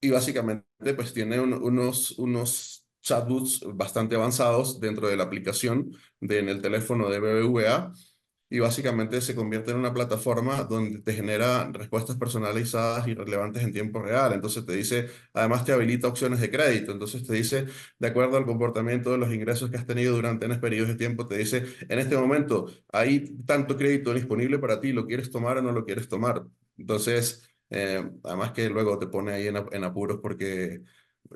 y básicamente pues tiene unos chatbots bastante avanzados dentro de la aplicación en el teléfono de BBVA, y básicamente se convierte en una plataforma donde te genera respuestas personalizadas y relevantes en tiempo real. Entonces te dice, además te habilita opciones de crédito. Entonces te dice, de acuerdo al comportamiento de los ingresos que has tenido durante N periodos de tiempo, te dice, en este momento hay tanto crédito disponible para ti, ¿lo quieres tomar o no lo quieres tomar? Entonces, además que luego te pone ahí en apuros porque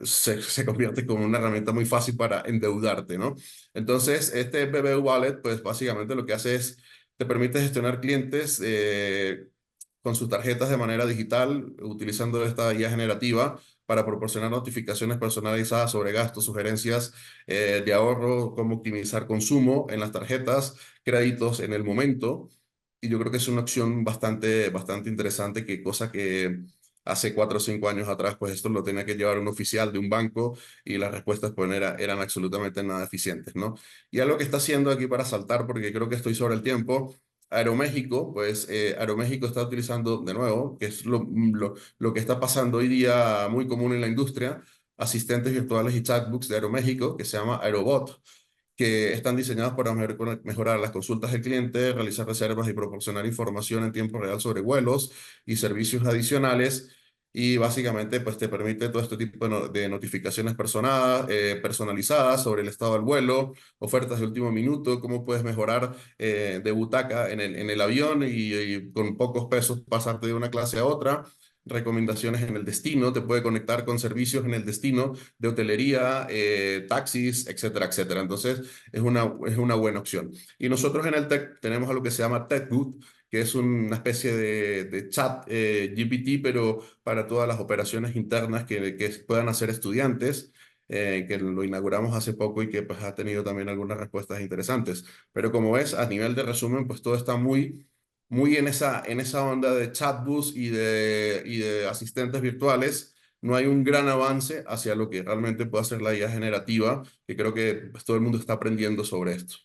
se convierte como una herramienta muy fácil para endeudarte, ¿no? Entonces, este BB Wallet, pues básicamente lo que hace es te permite gestionar clientes con sus tarjetas de manera digital, utilizando esta guía generativa para proporcionar notificaciones personalizadas sobre gastos, sugerencias de ahorro, cómo optimizar consumo en las tarjetas, créditos en el momento. Y yo creo que es una opción bastante interesante, que cosa que hace 4 o 5 años atrás, pues esto lo tenía que llevar un oficial de un banco, y las respuestas pues eran absolutamente nada eficientes, ¿no? Y algo que está haciendo aquí para saltar, porque creo que estoy sobre el tiempo, Aeroméxico, pues Aeroméxico está utilizando de nuevo, que es lo que está pasando hoy día muy común en la industria, asistentes virtuales y chatbots de Aeroméxico, que se llama Aerobot, que están diseñados para mejorar las consultas del cliente, realizar reservas y proporcionar información en tiempo real sobre vuelos y servicios adicionales. Y básicamente, pues te permite todo este tipo de notificaciones personalizadas sobre el estado del vuelo, ofertas de último minuto, cómo puedes mejorar de butaca en el avión, y con pocos pesos pasarte de una clase a otra. Recomendaciones en el destino, te puede conectar con servicios en el destino de hotelería, taxis, etcétera, etcétera. Entonces, es una buena opción. Y nosotros en el TEC tenemos algo que se llama TechBoot, que es una especie de chat GPT, pero para todas las operaciones internas que puedan hacer estudiantes, que lo inauguramos hace poco y que pues, ha tenido también algunas respuestas interesantes. Pero como ves, a nivel de resumen, pues todo está muy en esa onda de chatbots y de asistentes virtuales. No hay un gran avance hacia lo que realmente puede hacer la IA generativa, que creo que pues, todo el mundo está aprendiendo sobre esto.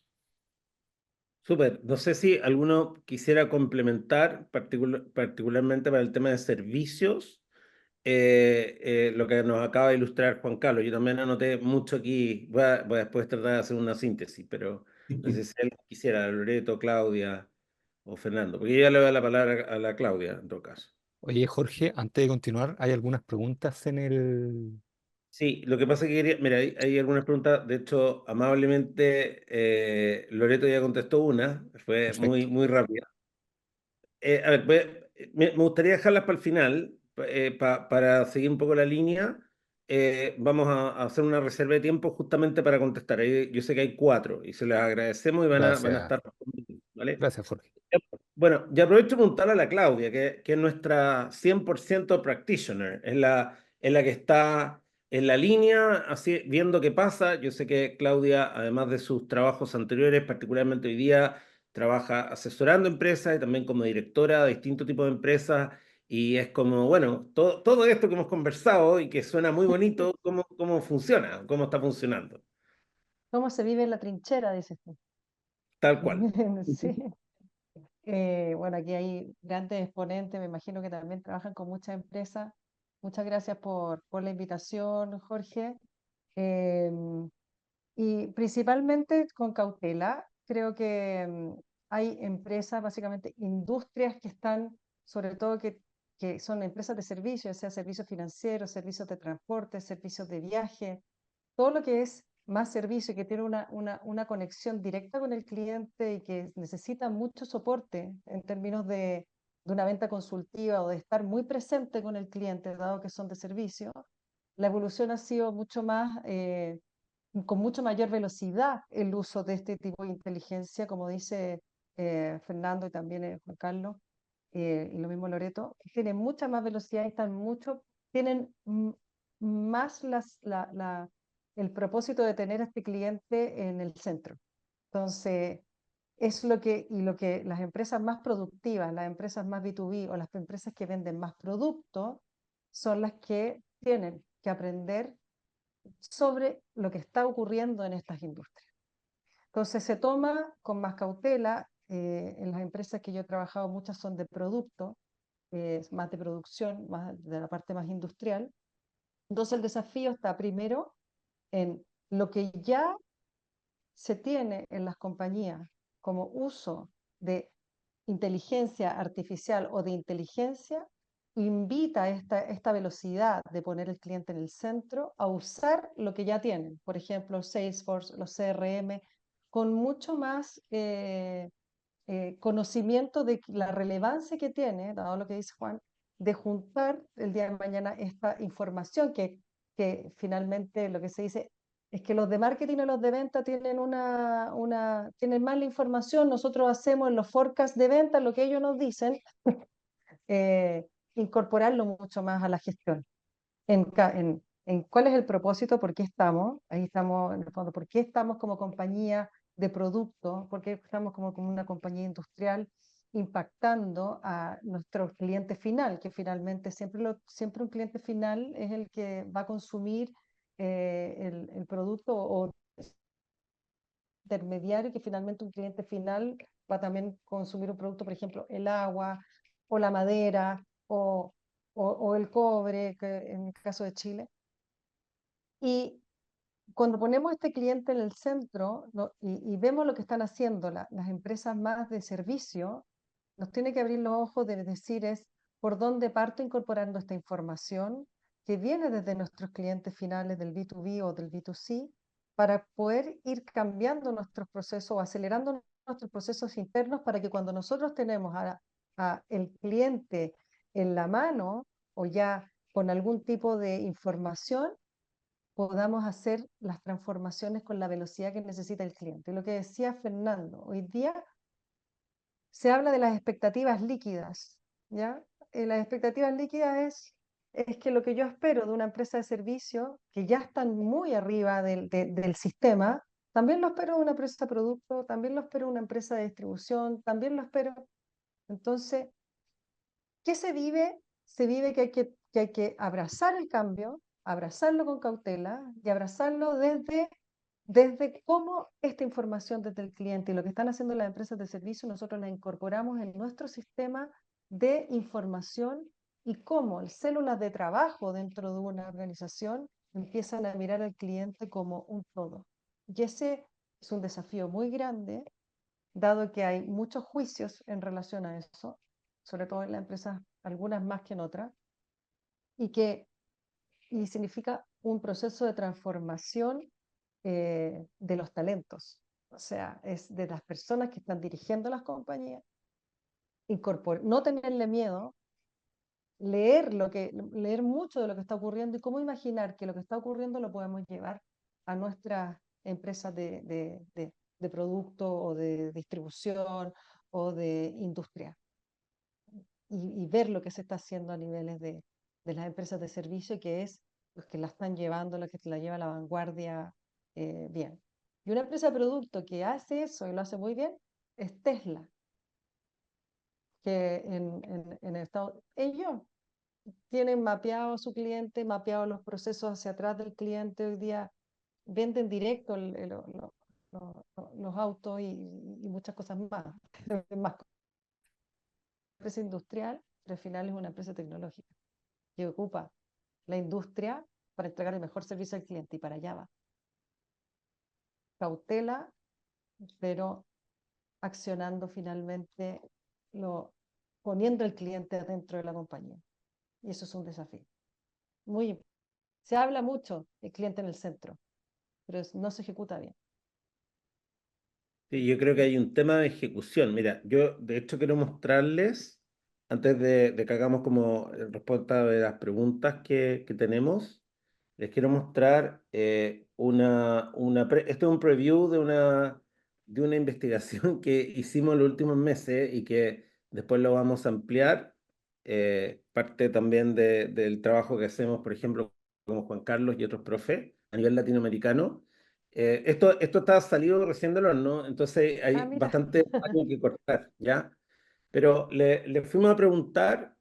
Súper. No sé si alguno quisiera complementar, particularmente para el tema de servicios, lo que nos acaba de ilustrar Juan Carlos. Yo también anoté mucho aquí, voy a después tratar de hacer una síntesis, pero no sé si alguien quisiera, Loreto, Claudia o Fernando, porque yo ya le doy la palabra a la Claudia en todo caso. Oye, Jorge, antes de continuar, hay algunas preguntas en el... Sí, lo que pasa es que mira, hay algunas preguntas, de hecho, amablemente Loreto ya contestó una, fue muy, Perfecto. muy rápida. A ver, me gustaría dejarlas para el final, para seguir un poco la línea. Vamos a hacer una reserva de tiempo justamente para contestar. Yo sé que hay cuatro y se les agradecemos y van a Gracias, estar respondiendo, ¿vale? gracias, Jorge. Bueno, ya aprovecho de preguntarle a la Claudia, que es nuestra 100% practitioner, es la que está en la línea, así, viendo qué pasa. Yo sé que Claudia, además de sus trabajos anteriores, particularmente hoy día, trabaja asesorando empresas y también como directora de distintos tipos de empresas. Y es como, bueno, todo esto que hemos conversado y que suena muy bonito, ¿cómo funciona? ¿Cómo está funcionando? ¿Cómo se vive en la trinchera, dices tú? Tal cual. Sí. Bueno, aquí hay grandes exponentes, me imagino que también trabajan con muchas empresas. Muchas gracias por la invitación, Jorge. Em, y principalmente con cautela, creo que hay empresas, básicamente industrias que están, sobre todo que son empresas de servicios, sea servicios financieros, servicios de transporte, servicios de viaje, todo lo que es más servicio, que tiene una conexión directa con el cliente y que necesita mucho soporte en términos de una venta consultiva o de estar muy presente con el cliente, dado que son de servicio, la evolución ha sido mucho más, con mucho mayor velocidad el uso de este tipo de inteligencia, como dice Fernando y también Juan Carlos, y lo mismo Loreto, que tienen mucha más velocidad y están mucho, tienen más el propósito de tener a este cliente en el centro. Entonces, es lo que las empresas más productivas, las empresas más B2B o las empresas que venden más productos, son las que tienen que aprender sobre lo que está ocurriendo en estas industrias. Entonces se toma con más cautela. En las empresas que yo he trabajado, muchas son de producto, más de producción, más de la parte más industrial. Entonces el desafío está primero en lo que ya se tiene en las compañías como uso de inteligencia artificial o de inteligencia, invita a esta velocidad de poner el cliente en el centro a usar lo que ya tienen. Por ejemplo, Salesforce, los CRM, con mucho más conocimiento de la relevancia que tiene, dado lo que dice Juan, de juntar el día de mañana esta información que finalmente lo que se dice es que los de marketing o los de venta tienen tienen más la información, nosotros hacemos en los forecasts de venta lo que ellos nos dicen, incorporarlo mucho más a la gestión. En cuál es el propósito, por qué estamos, ahí estamos en el fondo, por qué estamos como compañía de producto, por qué estamos como una compañía industrial impactando a nuestro cliente final, que finalmente siempre un cliente final es el que va a consumir el producto o intermediario, que finalmente un cliente final va a también consumir un producto, por ejemplo, el agua o la madera o el cobre, que en el caso de Chile. Y cuando ponemos este cliente en el centro, ¿no? y vemos lo que están haciendo las empresas más de servicio, nos tiene que abrir los ojos de decir es por dónde parto incorporando esta información que viene desde nuestros clientes finales del B2B o del B2C para poder ir cambiando nuestros procesos o acelerando nuestros procesos internos para que cuando nosotros tenemos a el cliente en la mano o ya con algún tipo de información, podamos hacer las transformaciones con la velocidad que necesita el cliente. Lo que decía Fernando, hoy día se habla de las expectativas líquidas, ¿ya? Las expectativas líquidas es que lo que yo espero de una empresa de servicio, que ya están muy arriba del sistema, también lo espero de una empresa de producto, también lo espero de una empresa de distribución, también lo espero. Entonces, ¿qué se vive? Se vive que hay que abrazar el cambio, abrazarlo con cautela y abrazarlo desde cómo esta información desde el cliente y lo que están haciendo las empresas de servicio, nosotros la incorporamos en nuestro sistema de información y cómo las células de trabajo dentro de una organización empiezan a mirar al cliente como un todo. Y ese es un desafío muy grande, dado que hay muchos juicios en relación a eso, sobre todo en las empresas, algunas más que en otras, y significa un proceso de transformación de los talentos. O sea, es de las personas que están dirigiendo las compañías, no tenerle miedo, leer mucho de lo que está ocurriendo y cómo imaginar que lo que está ocurriendo lo podemos llevar a nuestras empresas de producto o de distribución o de industria. Y ver lo que se está haciendo a niveles de las empresas de servicio, que es los que la están llevando, los que la lleva a la vanguardia bien. Y una empresa de producto que hace eso y lo hace muy bien es Tesla, que en ellos tienen mapeado a su cliente, mapeado los procesos hacia atrás del cliente. Hoy día venden directo los autos y muchas cosas más. Más empresa industrial, pero al final es una empresa tecnológica que ocupa la industria para entregar el mejor servicio al cliente y para allá va. Cautela, pero accionando finalmente, poniendo el cliente dentro de la compañía. Y eso es un desafío. Se habla mucho el cliente en el centro, pero no se ejecuta bien. Sí, yo creo que hay un tema de ejecución. Mira, yo de hecho quiero mostrarles, antes de que hagamos como respuesta de las preguntas que tenemos, les quiero mostrar este es un preview de una investigación que hicimos en los últimos meses y que después lo vamos a ampliar. Parte también del trabajo que hacemos, por ejemplo, con Juan Carlos y otros profes a nivel latinoamericano. Esto está salido recién del horno, entonces Ah, hay mira. bastante algo que cortar, ¿ya? Pero le fuimos a preguntar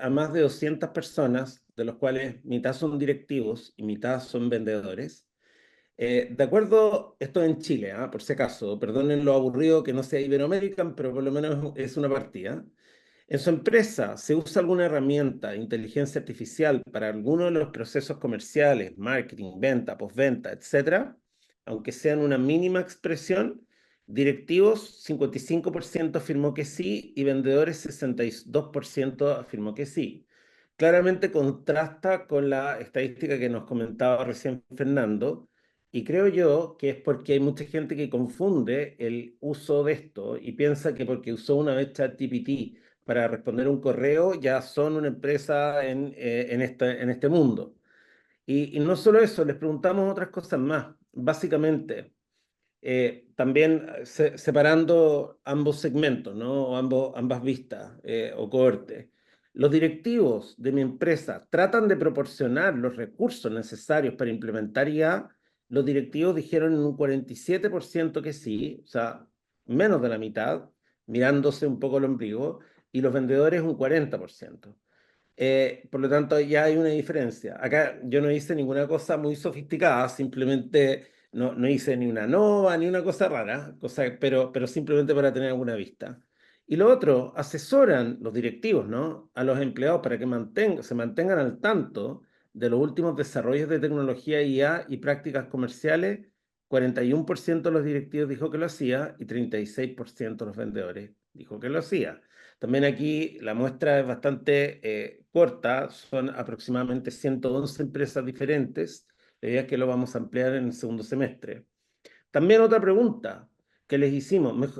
a más de 200 personas, de los cuales mitad son directivos y mitad son vendedores. De acuerdo, esto en Chile, por si acaso, perdonen lo aburrido que no sea Iberoamerican, pero por lo menos es una partida. ¿En su empresa se usa alguna herramienta de inteligencia artificial para alguno de los procesos comerciales, marketing, venta, postventa, etcétera? Aunque sean una mínima expresión, directivos 55% afirmó que sí y vendedores 62% afirmó que sí. Claramente contrasta con la estadística que nos comentaba recién Fernando, y creo yo que es porque hay mucha gente que confunde el uso de esto y piensa que porque usó una vez ChatGPT para responder un correo, ya son una empresa en este mundo. Y no solo eso, les preguntamos otras cosas más. Básicamente, también separando ambos segmentos, ¿no? O ambas vistas o cohortes. Los directivos de mi empresa tratan de proporcionar los recursos necesarios para implementar IA. Los directivos dijeron en un 47% que sí, o sea, menos de la mitad, mirándose un poco el ombligo, y los vendedores un 40%. Por lo tanto, ya hay una diferencia. Acá yo no hice ninguna cosa muy sofisticada, simplemente no hice ni una nova, ni una cosa rara, pero simplemente para tener alguna vista. Y lo otro, asesoran los directivos, ¿no? A los empleados para que se mantengan al tanto de los últimos desarrollos de tecnología IA y prácticas comerciales. 41% de los directivos dijo que lo hacía y 36% de los vendedores dijo que lo hacía. También aquí la muestra es bastante corta, son aproximadamente 111 empresas diferentes. La idea es que lo vamos a ampliar en el segundo semestre. También otra pregunta que les hicimos,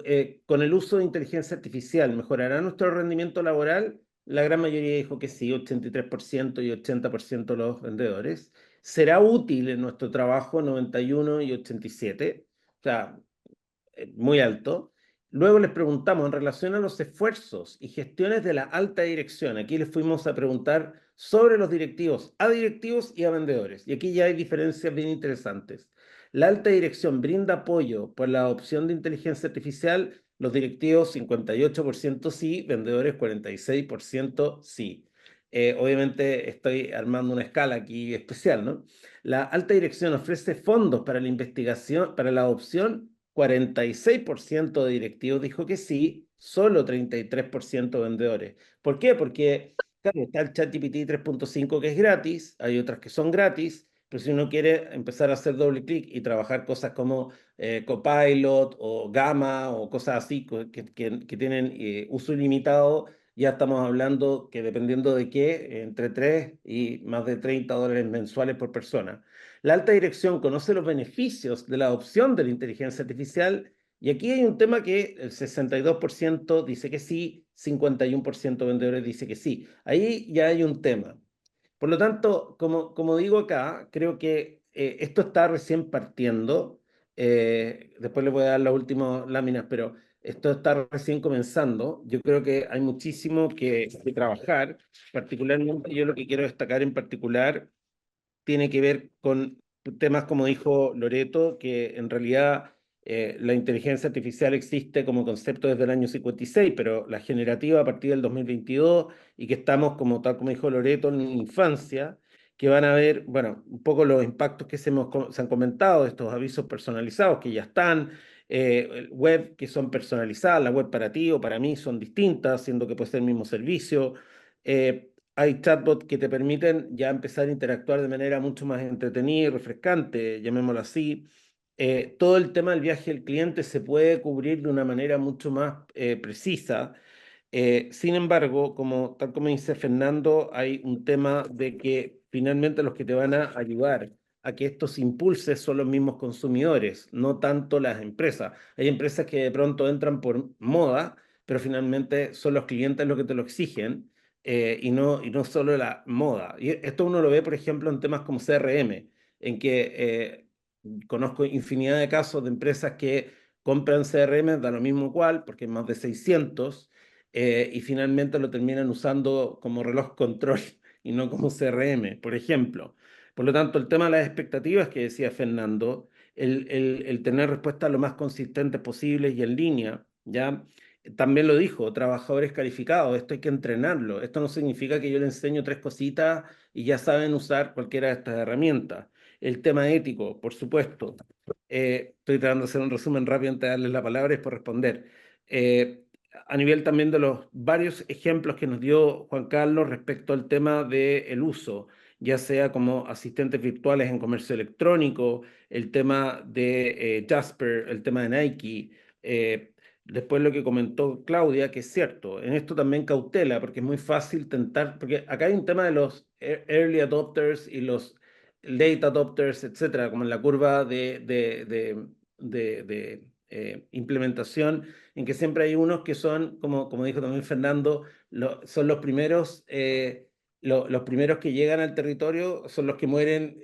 con el uso de inteligencia artificial, ¿mejorará nuestro rendimiento laboral? La gran mayoría dijo que sí, 83% y 80% de los vendedores. ¿Será útil en nuestro trabajo? 91 y 87. O sea, muy alto. Luego les preguntamos en relación a los esfuerzos y gestiones de la alta dirección. Aquí les fuimos a preguntar sobre los directivos, a directivos y a vendedores. Y aquí ya hay diferencias bien interesantes. La alta dirección brinda apoyo por la adopción de inteligencia artificial. Los directivos 58% sí, vendedores 46% sí. Obviamente estoy armando una escala aquí especial, ¿no? La alta dirección ofrece fondos para la investigación, para la adopción. 46% de directivos dijo que sí, solo 33% vendedores. ¿Por qué? Porque, claro, está el ChatGPT 3.5 que es gratis, hay otras que son gratis, pero si uno quiere empezar a hacer doble clic y trabajar cosas como Copilot o Gamma o cosas así que tienen uso ilimitado, ya estamos hablando que dependiendo de qué, entre 3 y más de $30 mensuales por persona. La alta dirección conoce los beneficios de la adopción de la inteligencia artificial y aquí hay un tema que el 62% dice que sí, 51% de vendedores dice que sí. Ahí ya hay un tema. Por lo tanto, como digo acá, creo que esto está recién partiendo. Después les voy a dar las últimas láminas, pero esto está recién comenzando. Yo creo que hay muchísimo que trabajar. Particularmente, yo lo que quiero destacar en particular tiene que ver con temas como dijo Loreto, que en realidad la inteligencia artificial existe como concepto desde el año 56, pero la generativa a partir del 2022 y que estamos, como tal como dijo Loreto, en infancia, que van a ver, bueno, un poco los impactos que se han comentado, estos avisos personalizados que ya están, web que son personalizadas, la web para ti o para mí son distintas, siendo que puede ser el mismo servicio. Hay chatbots que te permiten ya empezar a interactuar de manera mucho más entretenida y refrescante, llamémoslo así. Todo el tema del viaje del cliente se puede cubrir de una manera mucho más precisa. Sin embargo, tal como dice Fernando, hay un tema de que finalmente los que te van a ayudar a que esto se impulse son los mismos consumidores, no tanto las empresas. Hay empresas que de pronto entran por moda, pero finalmente son los clientes los que te lo exigen, y no solo la moda. Y esto uno lo ve, por ejemplo, en temas como CRM, en que conozco infinidad de casos de empresas que compran CRM, da lo mismo cual, porque hay más de 600, y finalmente lo terminan usando como reloj control y no como CRM, por ejemplo. Por lo tanto, el tema de las expectativas que decía Fernando, el tener respuestas lo más consistentes posibles y en línea, ¿ya? También lo dijo, trabajadores calificados, esto hay que entrenarlo. Esto no significa que yo le enseño tres cositas y ya saben usar cualquiera de estas herramientas. El tema ético, por supuesto. Estoy tratando de hacer un resumen rápido antes de darles la palabra y por responder. Eh, a nivel también de los varios ejemplos que nos dio Juan Carlos respecto al tema del uso, ya sea como asistentes virtuales en comercio electrónico, el tema de Jasper, el tema de Nike, después lo que comentó Claudia, que es cierto, en esto también cautela, porque es muy fácil tentar, porque acá hay un tema de los early adopters y los late adopters, etcétera, como en la curva de implementación, en que siempre hay unos que son, como dijo también Fernando, son los primeros que llegan al territorio, son los que mueren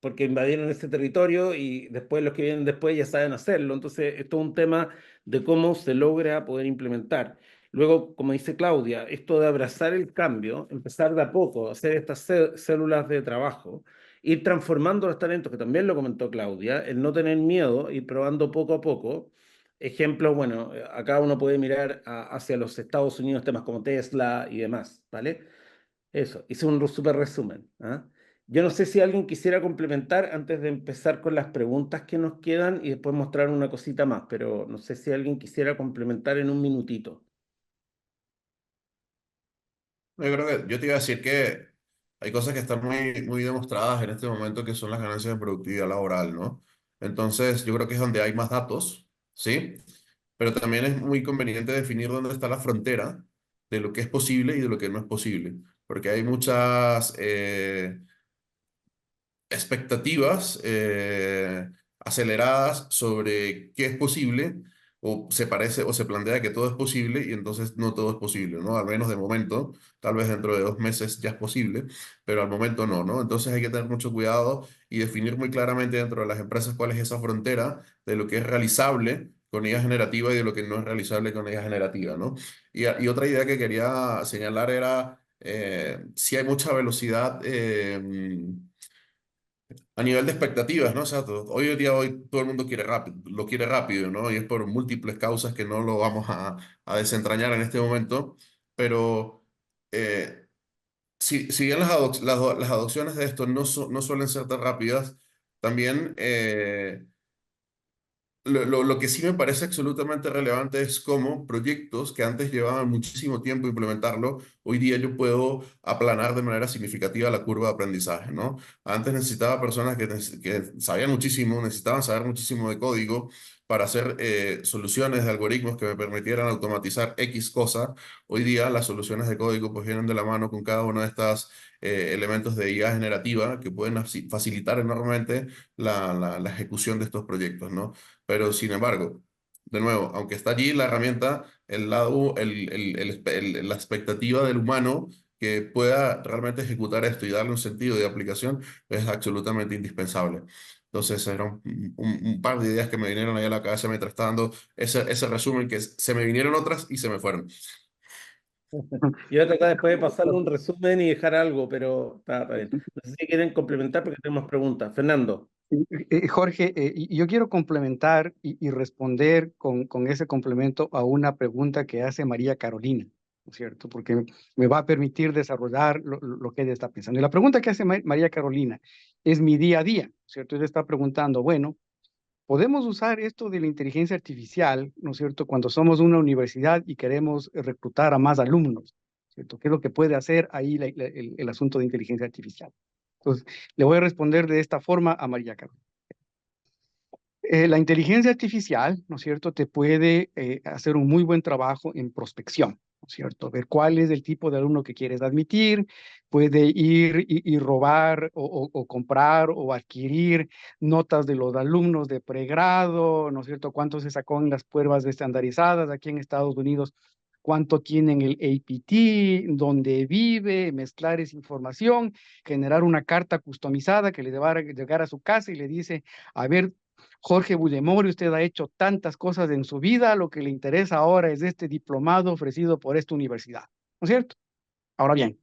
porque invadieron ese territorio y después los que vienen después ya saben hacerlo. Entonces, esto es un tema de cómo se logra poder implementar. Luego, como dice Claudia, esto de abrazar el cambio, empezar de a poco, hacer estas células de trabajo, ir transformando los talentos, que también lo comentó Claudia, el no tener miedo, ir probando poco a poco. Ejemplo, bueno, acá uno puede mirar hacia los Estados Unidos, temas como Tesla y demás, ¿vale? Eso, hice un súper resumen. ¿Ah? Yo no sé si alguien quisiera complementar antes de empezar con las preguntas que nos quedan y después mostrar una cosita más, pero no sé si alguien quisiera complementar en un minutito. Yo creo que yo te iba a decir que hay cosas que están muy demostradas en este momento que son las ganancias de productividad laboral, ¿no? Entonces, yo creo que es donde hay más datos, ¿sí? Pero también es muy conveniente definir dónde está la frontera de lo que es posible y de lo que no es posible, porque hay muchas expectativas aceleradas sobre qué es posible, o se parece o se plantea que todo es posible y entonces no todo es posible, ¿no? Al menos de momento, tal vez dentro de 2 meses ya es posible, pero al momento no, ¿no? Entonces hay que tener mucho cuidado y definir muy claramente dentro de las empresas cuál es esa frontera de lo que es realizable con IA generativa y de lo que no es realizable con IA generativa, ¿no? Y otra idea que quería señalar era si hay mucha velocidad. A nivel de expectativas, ¿no? O sea, hoy en día todo el mundo quiere rápido, lo quiere rápido, ¿no? Y es por múltiples causas que no lo vamos a desentrañar en este momento, pero eh, si bien las adopciones de esto no suelen ser tan rápidas, también lo que sí me parece absolutamente relevante es cómo proyectos que antes llevaban muchísimo tiempo implementarlo, hoy día yo puedo aplanar de manera significativa la curva de aprendizaje, ¿no? Antes necesitaba personas que sabían muchísimo, necesitaban saber muchísimo de código para hacer soluciones de algoritmos que me permitieran automatizar X cosas. Hoy día las soluciones de código pues vienen de la mano con cada uno de estos elementos de IA generativa que pueden facilitar enormemente la ejecución de estos proyectos, ¿no? Pero sin embargo, de nuevo, aunque está allí la herramienta, el lado, la expectativa del humano que pueda realmente ejecutar esto y darle un sentido de aplicación es absolutamente indispensable. Entonces, era un par de ideas que me vinieron ahí a la cabeza mientras estaba dando ese resumen que se me vinieron otras y se me fueron. Yo voy a tratar después de pasarle un resumen y dejar algo, pero está bien. No sé si quieren complementar porque tenemos preguntas. Fernando. Jorge, y yo quiero complementar y responder con ese complemento a una pregunta que hace María Carolina, ¿no es cierto? Porque me va a permitir desarrollar lo que ella está pensando. Y la pregunta que hace María Carolina es mi día a día, ¿no es cierto? Ella está preguntando, bueno, ¿podemos usar esto de la inteligencia artificial, ¿no es cierto?, cuando somos una universidad y queremos reclutar a más alumnos, ¿cierto? ¿Qué es lo que puede hacer ahí el asunto de inteligencia artificial? Entonces, le voy a responder de esta forma a María Carolina. La inteligencia artificial, ¿no es cierto?, te puede hacer un muy buen trabajo en prospección, ¿no es cierto? Ver cuál es el tipo de alumno que quieres admitir, puede ir y robar o comprar o adquirir notas de los alumnos de pregrado, ¿no es cierto? Cuánto se sacó en las pruebas estandarizadas aquí en Estados Unidos, cuánto tienen el APT, dónde vive, mezclar esa información, generar una carta customizada que le va a llegar a su casa y le dice, a ver, Jorge Bullemori, usted ha hecho tantas cosas en su vida, lo que le interesa ahora es este diplomado ofrecido por esta universidad, ¿no es cierto? Ahora bien,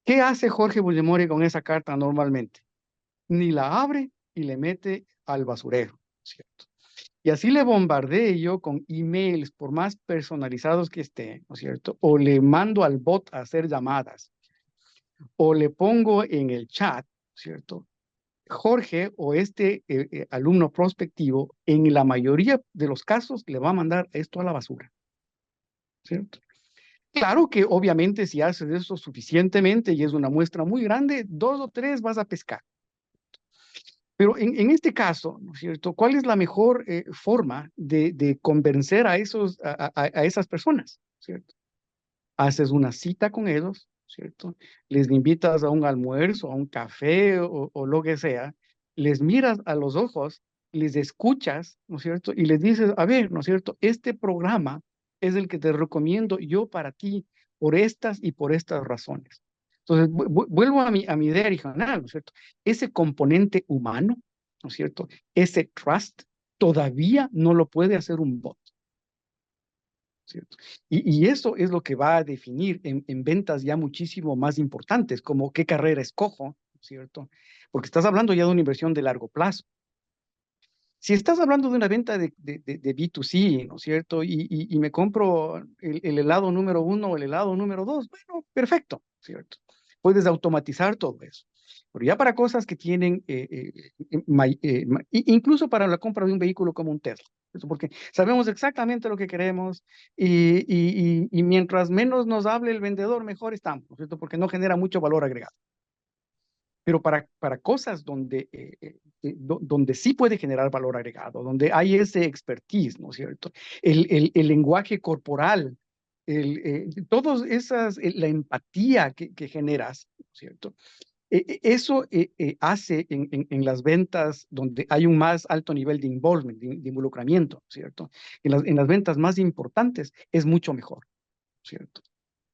¿qué hace Jorge Bullemori con esa carta normalmente? Ni la abre y le mete al basurero, ¿cierto? Y así le bombardeé yo con emails, por más personalizados que estén, ¿no es cierto? O le mando al bot a hacer llamadas, o le pongo en el chat, ¿cierto? Jorge o este alumno prospectivo, en la mayoría de los casos, le va a mandar esto a la basura, ¿cierto? Claro que obviamente si haces eso suficientemente y es una muestra muy grande, 2 o 3 vas a pescar. Pero en este caso, ¿no es cierto? ¿Cuál es la mejor forma de convencer a esas personas, ¿cierto? Haces una cita con ellos, ¿cierto? Les invitas a un almuerzo, a un café o lo que sea, les miras a los ojos, les escuchas, ¿no es cierto? Y les dices, a ver, ¿no es cierto? Este programa es el que te recomiendo yo para ti por estas y por estas razones. Entonces, vuelvo a mi idea original, ¿no es cierto? Ese componente humano, ¿no es cierto? Ese trust todavía no lo puede hacer un bot. ¿Cierto? Y eso es lo que va a definir en ventas ya muchísimo más importantes, como qué carrera escojo, ¿cierto? Porque estás hablando ya de una inversión de largo plazo. Si estás hablando de una venta de B2C, ¿no es cierto? Y me compro el helado número 1 o el helado número 2, bueno, perfecto, ¿cierto? Puedes automatizar todo eso. Pero ya para cosas que tienen, incluso para la compra de un vehículo como un Tesla, ¿cierto? Porque sabemos exactamente lo que queremos y mientras menos nos hable el vendedor, mejor estamos, ¿no es cierto? Porque no genera mucho valor agregado. Pero para cosas donde sí puede generar valor agregado, donde hay ese expertise, ¿no es cierto? El lenguaje corporal, todas esas, la empatía que generas, ¿no es cierto? Eso hace en las ventas donde hay un más alto nivel de involvement, de involucramiento, ¿cierto? En las ventas más importantes es mucho mejor, ¿cierto?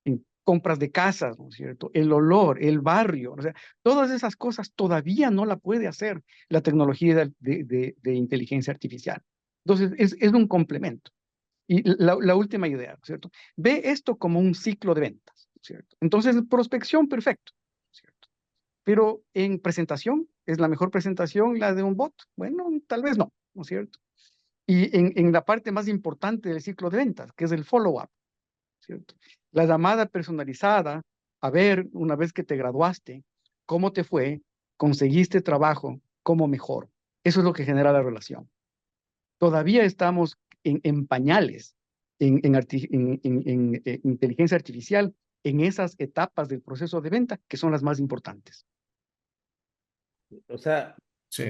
En compras de casas, ¿no es cierto? El olor, el barrio, o sea, todas esas cosas todavía no la puede hacer la tecnología de inteligencia artificial. Entonces, es un complemento. Y la última idea, ¿no es cierto? Ve esto como un ciclo de ventas, ¿no es cierto? Entonces, prospección, perfecto, ¿no es cierto? Pero en presentación, ¿es la mejor presentación la de un bot? Bueno, tal vez no, ¿no es cierto? Y en la parte más importante del ciclo de ventas, que es el follow-up, ¿cierto? La llamada personalizada, a ver, una vez que te graduaste, cómo te fue, conseguiste trabajo, cómo mejor. Eso es lo que genera la relación. Todavía estamos en pañales, en inteligencia artificial, en esas etapas del proceso de venta que son las más importantes. O sea, Sí.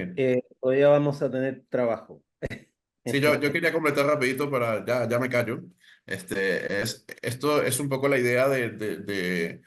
todavía vamos a tener trabajo. Sí, yo quería completar rapidito para, ya me callo. Esto es un poco la idea de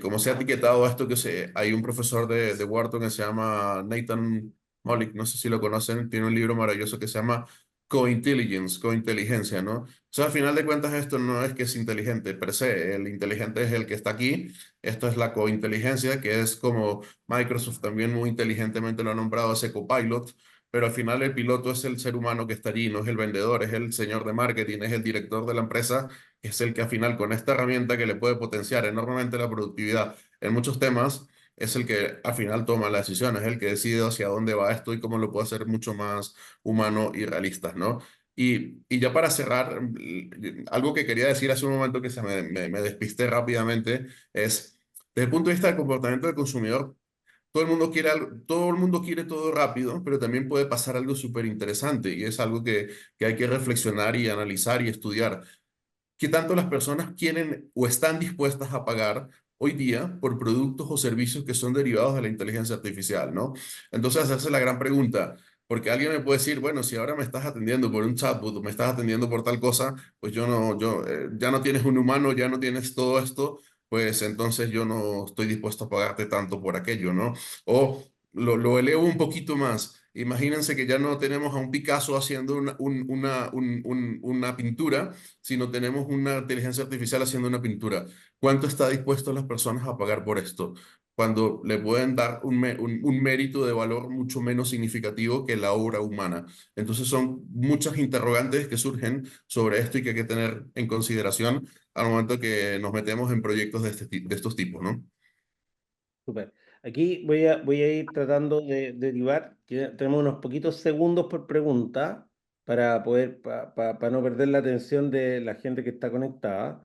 cómo se ha etiquetado esto hay un profesor de Wharton que se llama Nathan Molick, no sé si lo conocen, tiene un libro maravilloso que se llama Cointelligence, cointeligencia, ¿no? O sea, al final de cuentas esto no es que es inteligente per se, el inteligente es el que está aquí, esto es la cointeligencia, que es como Microsoft también muy inteligentemente lo ha nombrado ese copilot, pero al final el piloto es el ser humano que está allí, no es el vendedor, es el señor de marketing, es el director de la empresa, es el que al final con esta herramienta que le puede potenciar enormemente la productividad en muchos temas, es el que al final toma las decisiones, es el que decide hacia dónde va esto y cómo lo puede hacer mucho más humano y realista, ¿no? Y ya para cerrar, algo que quería decir hace un momento que me despisté rápidamente es, desde el punto de vista del comportamiento del consumidor, todo el mundo quiere todo rápido, pero también puede pasar algo súper interesante y es algo que hay que reflexionar y analizar y estudiar. ¿Qué tanto las personas quieren o están dispuestas a pagar hoy día por productos o servicios que son derivados de la inteligencia artificial, ¿no? Entonces, hacerse la gran pregunta, Porque alguien me puede decir, bueno, si ahora me estás atendiendo por un chatbot o me estás atendiendo por tal cosa, pues ya no tienes un humano, ya no tienes todo esto, pues entonces yo no estoy dispuesto a pagarte tanto por aquello, ¿no? O lo elevo un poquito más. Imagínense que ya no tenemos a un Picasso haciendo una pintura, sino tenemos una inteligencia artificial haciendo una pintura. ¿Cuánto está dispuesto las personas a pagar por esto? Cuando le pueden dar un mérito de valor mucho menos significativo que la obra humana. Entonces son muchas interrogantes que surgen sobre esto y que hay que tener en consideración al momento que nos metemos en proyectos de estos tipos, ¿no? Súper. Aquí voy a ir tratando de derivar, que tenemos unos poquitos segundos por pregunta para poder, para no perder la atención de la gente que está conectada.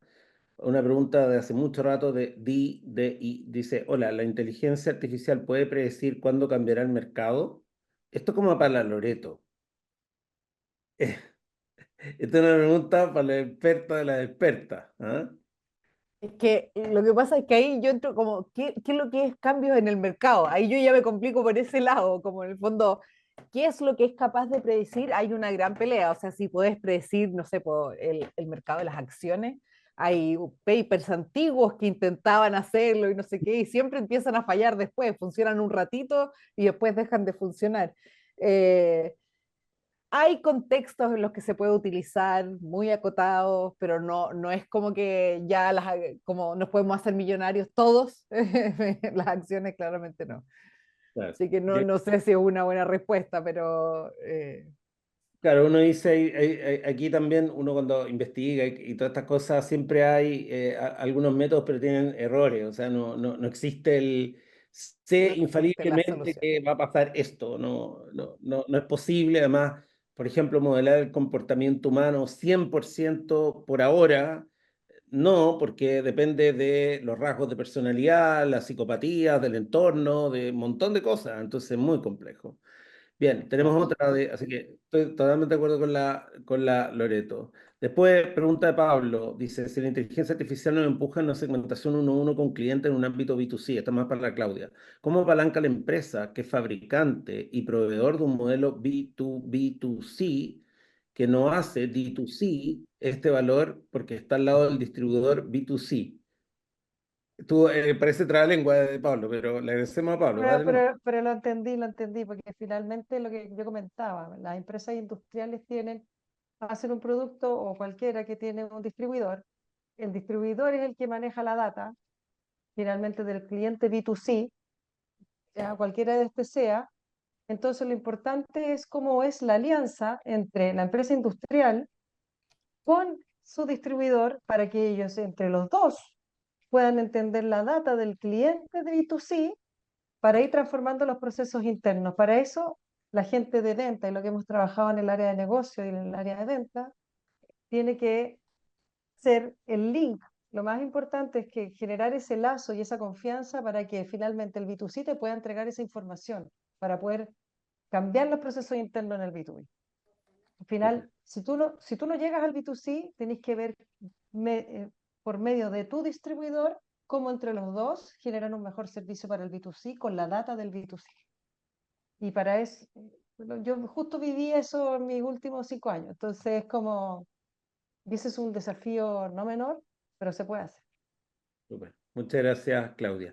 Una pregunta de hace mucho rato de DDI. Dice, hola, ¿la inteligencia artificial puede predecir cuándo cambiará el mercado? Esto como para la Loreto. Esta es una pregunta para la experta de la experta. ¿Ah? Es que lo que pasa es que ahí yo entro como, ¿qué es lo que es cambios en el mercado? Ahí yo ya me complico por ese lado, como en el fondo, ¿qué es lo que es capaz de predecir? Hay una gran pelea, o sea, si puedes predecir, no sé, por el mercado de las acciones, hay papers antiguos que intentaban hacerlo y no sé qué, y siempre empiezan a fallar después, funcionan un ratito y después dejan de funcionar. Eh, Hay contextos en los que se puede utilizar muy acotados, pero no es como que ya como nos podemos hacer millonarios todos, las acciones claramente no. Claro. Así que Yo- no sé si es una buena respuesta, pero Claro, uno dice, aquí también uno cuando investiga y todas estas cosas, siempre hay algunos métodos, pero tienen errores, o sea, no existe el sé no existe la infaliblemente solución. que va a pasar esto, no es posible, además, por ejemplo, modelar el comportamiento humano 100% por ahora, no, porque depende de los rasgos de personalidad, las psicopatías, del entorno, de un montón de cosas, entonces es muy complejo. Bien, tenemos otra así que estoy totalmente de acuerdo con la Loreto. Después, pregunta de Pablo, dice, si la inteligencia artificial nos empuja en una segmentación 1-1 con clientes en un ámbito B2C, esta es más para la Claudia, ¿cómo apalanca la empresa que es fabricante y proveedor de un modelo B2B2C que no hace D2C este valor porque está al lado del distribuidor B2C? Tú, parece trabalengua de Pablo, pero le agradecemos a Pablo, dale nomás. Pero lo entendí, porque finalmente lo que yo comentaba, las empresas industriales hacen un producto o cualquiera que tiene un distribuidor. El distribuidor es el que maneja la data, finalmente del cliente B2C, ya cualquiera de este sea. Entonces lo importante es cómo es la alianza entre la empresa industrial con su distribuidor para que ellos entre los dos puedan entender la data del cliente de B2C para ir transformando los procesos internos. Para eso, la gente de venta y lo que hemos trabajado en el área de negocio y en el área de venta tiene que ser el link. Lo más importante es que generar ese lazo y esa confianza para que finalmente el B2C te pueda entregar esa información para poder cambiar los procesos internos en el B2B. Al final, si tú no llegas al B2C, tenés que ver por medio de tu distribuidor cómo entre los dos generan un mejor servicio para el B2C con la data del B2C. Y para eso, bueno, yo justo viví eso en mis últimos 5 años. Entonces, y ese es un desafío no menor, pero se puede hacer. Súper. Muchas gracias, Claudia.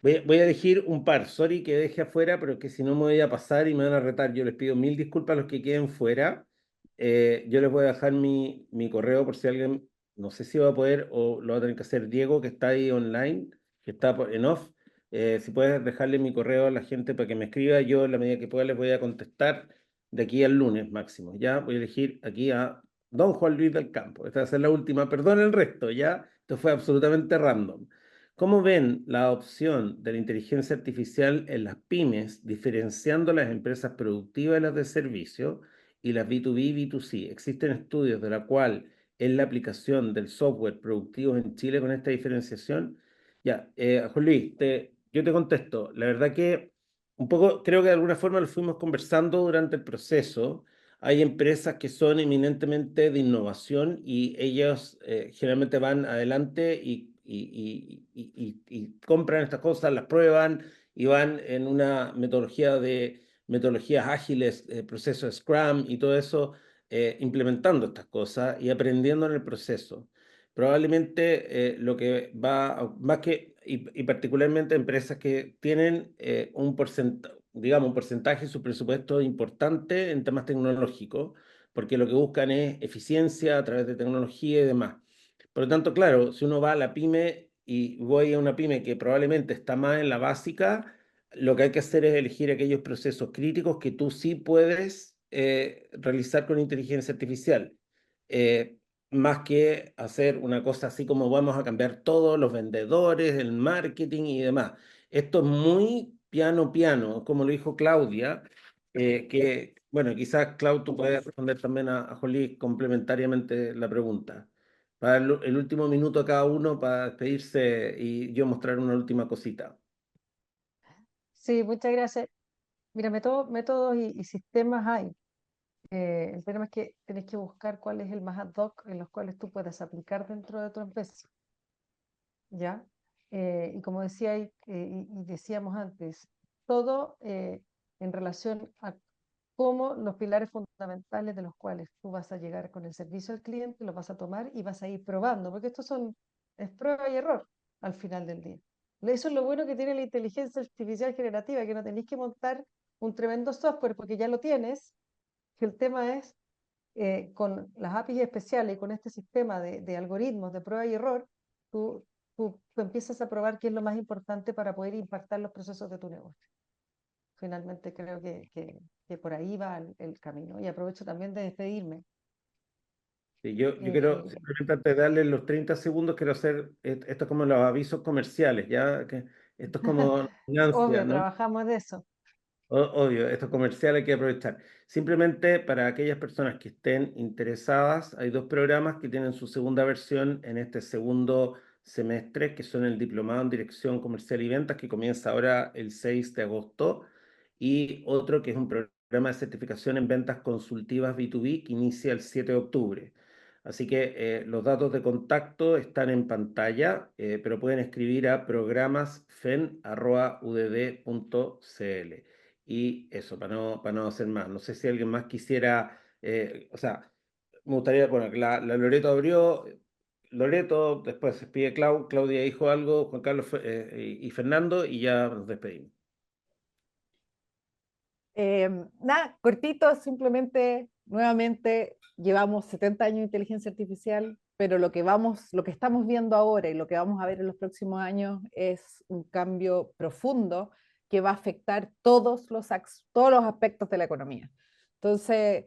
Voy a elegir un par. Sorry que deje afuera, pero que si no me voy a pasar y me van a retar. Yo les pido mil disculpas a los que queden fuera. Yo les voy a dejar mi correo por si alguien, no sé si va a poder o lo va a tener que hacer Diego, que está ahí online, que está en off. Si puedes dejarle mi correo a la gente para que me escriba, yo en la medida que pueda les voy a contestar de aquí al lunes máximo. Ya voy a elegir aquí a Don Juan Luis del Campo. Esta va a ser la última. Perdón el resto, ya. Esto fue absolutamente random. ¿Cómo ven la adopción de la inteligencia artificial en las pymes, diferenciando las empresas productivas de las de servicio y las B2B y B2C? ¿Existen estudios de la cual es la aplicación del software productivo en Chile con esta diferenciación? Ya, Juan Luis, yo te contesto. La verdad que un poco, creo que de alguna forma lo fuimos conversando durante el proceso. Hay empresas que son eminentemente de innovación y ellos generalmente van adelante y compran estas cosas, las prueban y van en una metodología de metodologías ágiles, procesos Scrum y todo eso, implementando estas cosas y aprendiendo en el proceso. Probablemente lo que va, más que, y particularmente empresas que tienen un porcentaje, digamos, un porcentaje de su presupuesto importante en temas tecnológicos, porque lo que buscan es eficiencia a través de tecnología y demás. Por lo tanto, claro, si uno va a la pyme y voy a una pyme que probablemente está más en la básica, lo que hay que hacer es elegir aquellos procesos críticos que tú sí puedes realizar con inteligencia artificial. Eh, Más que hacer una cosa así como vamos a cambiar todos los vendedores, el marketing y demás. Esto es muy piano piano, como lo dijo Claudia, que, bueno, quizás Clau, tú puedes responder también a Jolie complementariamente la pregunta. Para el último minuto a cada uno para despedirse y yo mostrar una última cosita. Sí, muchas gracias. Mira, métodos y sistemas hay. El problema es que tienes que buscar cuál es el más ad hoc en los cuales tú puedes aplicar dentro de tu empresa, ¿ya? Y como decía y decíamos antes, todo en relación a cómo los pilares fundamentales de los cuales tú vas a llegar con el servicio al cliente, los vas a tomar y vas a ir probando, porque es prueba y error al final del día. Eso es lo bueno que tiene la inteligencia artificial generativa, que no tenéis que montar un tremendo software porque ya lo tienes, que el tema es con las APIs especiales y con este sistema de algoritmos de prueba y error, tú empiezas a probar qué es lo más importante para poder impactar los procesos de tu negocio. Finalmente creo que por ahí va el camino. Y aprovecho también de despedirme. Sí, yo quiero, Eh, simplemente antes de darle los 30 segundos, quiero hacer esto es como los avisos comerciales, ¿ya? Que esto es como ganancia, Obvio, ¿no? trabajamos de eso. Obvio, estos comerciales hay que aprovechar. Simplemente para aquellas personas que estén interesadas, hay dos programas que tienen su segunda versión en este segundo semestre, que son el Diplomado en Dirección Comercial y Ventas, que comienza ahora el 6 de agosto, y otro que es un programa de certificación en ventas consultivas B2B que inicia el 7 de octubre. Así que los datos de contacto están en pantalla, pero pueden escribir a programasfen@udd.cl. Y eso, para no hacer más. No sé si alguien más quisiera, o sea, me gustaría, bueno, la Loreto abrió, Loreto, después se pide Claudia dijo algo, Juan Carlos y Fernando, y ya nos despedimos. Nada, cortito, simplemente, nuevamente, llevamos 70 años de inteligencia artificial, pero lo que estamos viendo ahora y lo que vamos a ver en los próximos años es un cambio profundo que va a afectar todos los aspectos de la economía. Entonces,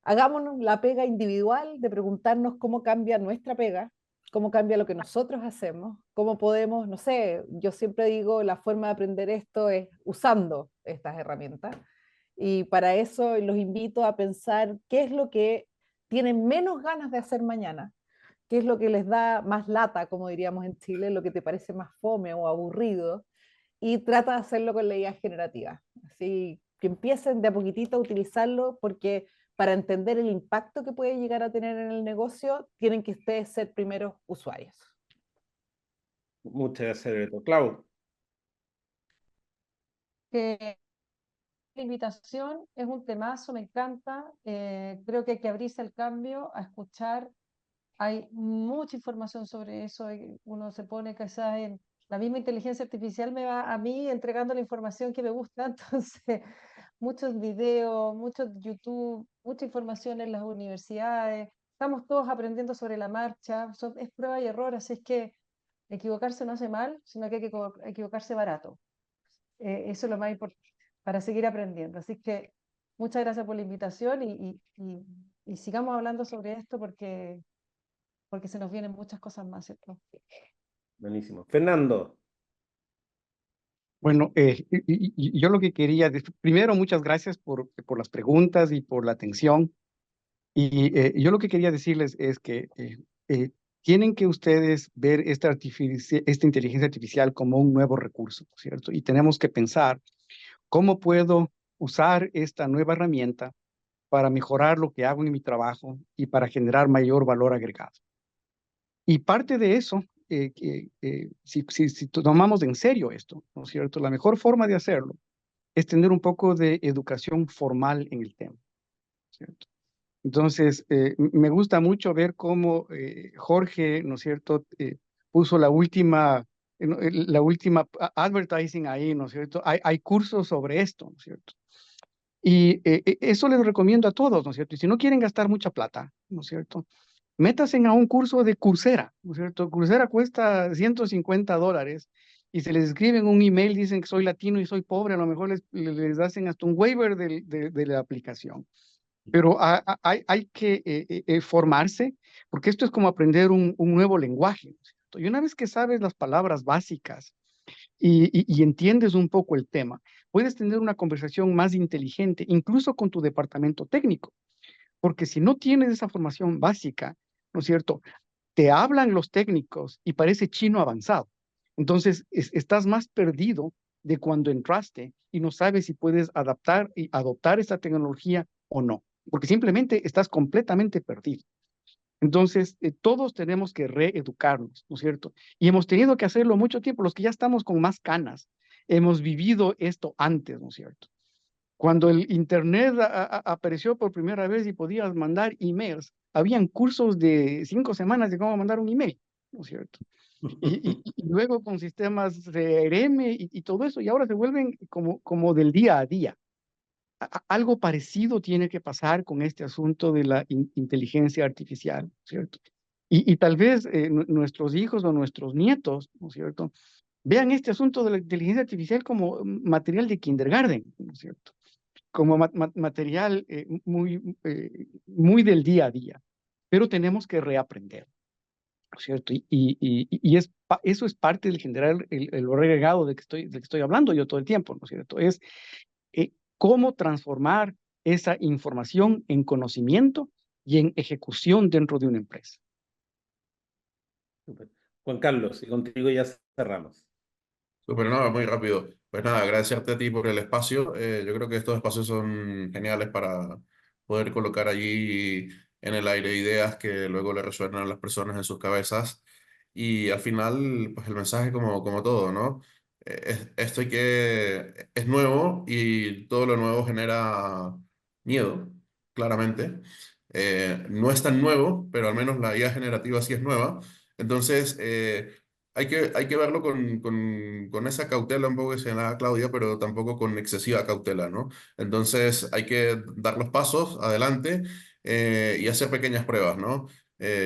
hagámonos la pega individual de preguntarnos cómo cambia nuestra pega, cómo cambia lo que nosotros hacemos, cómo podemos, no sé, yo siempre digo, la forma de aprender esto es usando estas herramientas. Y para eso los invito a pensar qué es lo que tienen menos ganas de hacer mañana, qué es lo que les da más lata, como diríamos en Chile, lo que te parece más fome o aburrido, y trata de hacerlo con la IA generativa. Así que empiecen de a poquitito a utilizarlo porque para entender el impacto que puede llegar a tener en el negocio, tienen que ustedes ser primeros usuarios. Muchas gracias, Loreto. Clau. La invitación es un temazo, me encanta. Creo que hay que abrirse al cambio, a escuchar. Hay mucha información sobre eso. Uno se pone quizás en la misma inteligencia artificial me va a mí entregando la información que me gusta. Entonces, muchos videos, muchos YouTube, mucha información en las universidades. Estamos todos aprendiendo sobre la marcha. Es prueba y error, así es que equivocarse no hace mal, sino que hay que equivocarse barato. Eso es lo más importante para seguir aprendiendo. Así que muchas gracias por la invitación y sigamos hablando sobre esto porque se nos vienen muchas cosas más, ¿cierto? Buenísimo. Fernando. Bueno, y yo lo que quería, primero, muchas gracias por las preguntas y por la atención. Y yo lo que quería decirles es que tienen que ustedes ver esta inteligencia artificial como un nuevo recurso, ¿cierto? Y tenemos que pensar cómo puedo usar esta nueva herramienta para mejorar lo que hago en mi trabajo y para generar mayor valor agregado. Y parte de eso, si tomamos en serio esto, ¿no es cierto? La mejor forma de hacerlo es tener un poco de educación formal en el tema, ¿cierto? Entonces, me gusta mucho ver cómo Jorge, ¿no es cierto?, puso la última advertising ahí, ¿no es cierto? Hay cursos sobre esto, ¿no es cierto? Y eso les recomiendo a todos, ¿no es cierto? Y si no quieren gastar mucha plata, ¿no es cierto? Métanse a un curso de Coursera, ¿no es cierto? Coursera cuesta $150 y se les escriben un email, dicen que soy latino y soy pobre, a lo mejor les hacen hasta un waiver de la aplicación. Pero hay que formarse, porque esto es como aprender un nuevo lenguaje, ¿no es cierto? Y una vez que sabes las palabras básicas y entiendes un poco el tema, puedes tener una conversación más inteligente, incluso con tu departamento técnico, porque si no tienes esa formación básica, ¿no es cierto? Te hablan los técnicos y parece chino avanzado. Entonces, estás más perdido de cuando entraste y no sabes si puedes adaptar y adoptar esa tecnología o no, porque simplemente estás completamente perdido. Entonces, todos tenemos que reeducarnos, ¿no es cierto? Y hemos tenido que hacerlo mucho tiempo, los que ya estamos con más canas, hemos vivido esto antes, ¿no es cierto? Cuando el Internet apareció por primera vez y podías mandar emails, habían cursos de 5 semanas de cómo mandar un email, ¿no es cierto? Y luego con sistemas CRM y todo eso, y ahora se vuelven como del día a día. Algo parecido tiene que pasar con este asunto de la inteligencia artificial, ¿cierto? Y tal vez nuestros hijos o nuestros nietos, ¿no es cierto?, vean este asunto de la inteligencia artificial como material de kindergarten, ¿no es cierto?, como material muy del día a día, pero tenemos que reaprender, ¿no es cierto? Eso es parte del general, el regado del que estoy hablando yo todo el tiempo, ¿no es cierto? Es cómo transformar esa información en conocimiento y en ejecución dentro de una empresa. Súper. Juan Carlos, y contigo ya cerramos. Súper, no, muy rápido. Pues nada, agradecerte a ti por el espacio. Yo creo que estos espacios son geniales para poder colocar allí en el aire ideas que luego le resuenan a las personas en sus cabezas. Y al final, pues el mensaje como todo, ¿no? Esto hay que, es nuevo y todo lo nuevo genera miedo, claramente. No es tan nuevo, pero al menos la IA generativa sí es nueva. Entonces, hay que verlo con esa cautela un poco que señalaba Claudia, pero tampoco con excesiva cautela, ¿no? Entonces hay que dar los pasos adelante y hacer pequeñas pruebas, ¿no?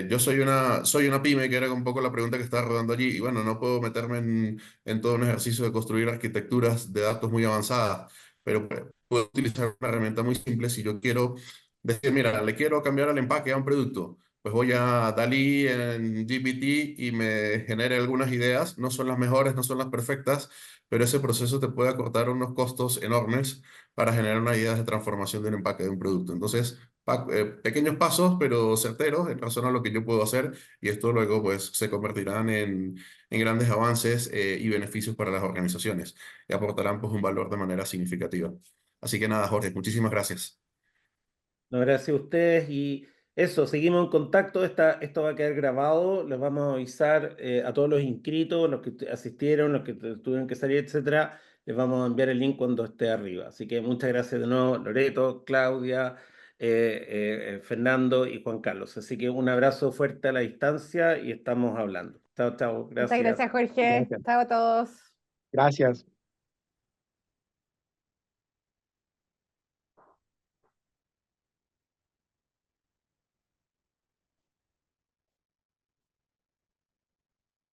Yo soy una pyme, que era un poco la pregunta que estaba rodando allí, y bueno, no puedo meterme en todo un ejercicio de construir arquitecturas de datos muy avanzadas, pero puedo utilizar una herramienta muy simple si yo quiero decir, mira, le quiero cambiar el empaque a un producto, pues voy a DALL-E en GPT y me genere algunas ideas. No son las mejores, no son las perfectas, pero ese proceso te puede acortar unos costos enormes para generar una idea de transformación de un empaque de un producto. Entonces, pequeños pasos, pero certeros en razón a lo que yo puedo hacer, y esto luego pues se convertirán en grandes avances y beneficios para las organizaciones y aportarán pues un valor de manera significativa. Así que nada, Jorge, muchísimas gracias. No, gracias a ustedes y eso, seguimos en contacto. Esto va a quedar grabado. Les vamos a avisar a todos los inscritos, los que asistieron, los que tuvieron que salir, etcétera. Les vamos a enviar el link cuando esté arriba. Así que muchas gracias de nuevo, Loreto, Claudia, Fernando y Juan Carlos. Así que un abrazo fuerte a la distancia y estamos hablando. Chao, chao. Muchas Gracias. gracias, Jorge. Gracias. Chao a todos. Gracias.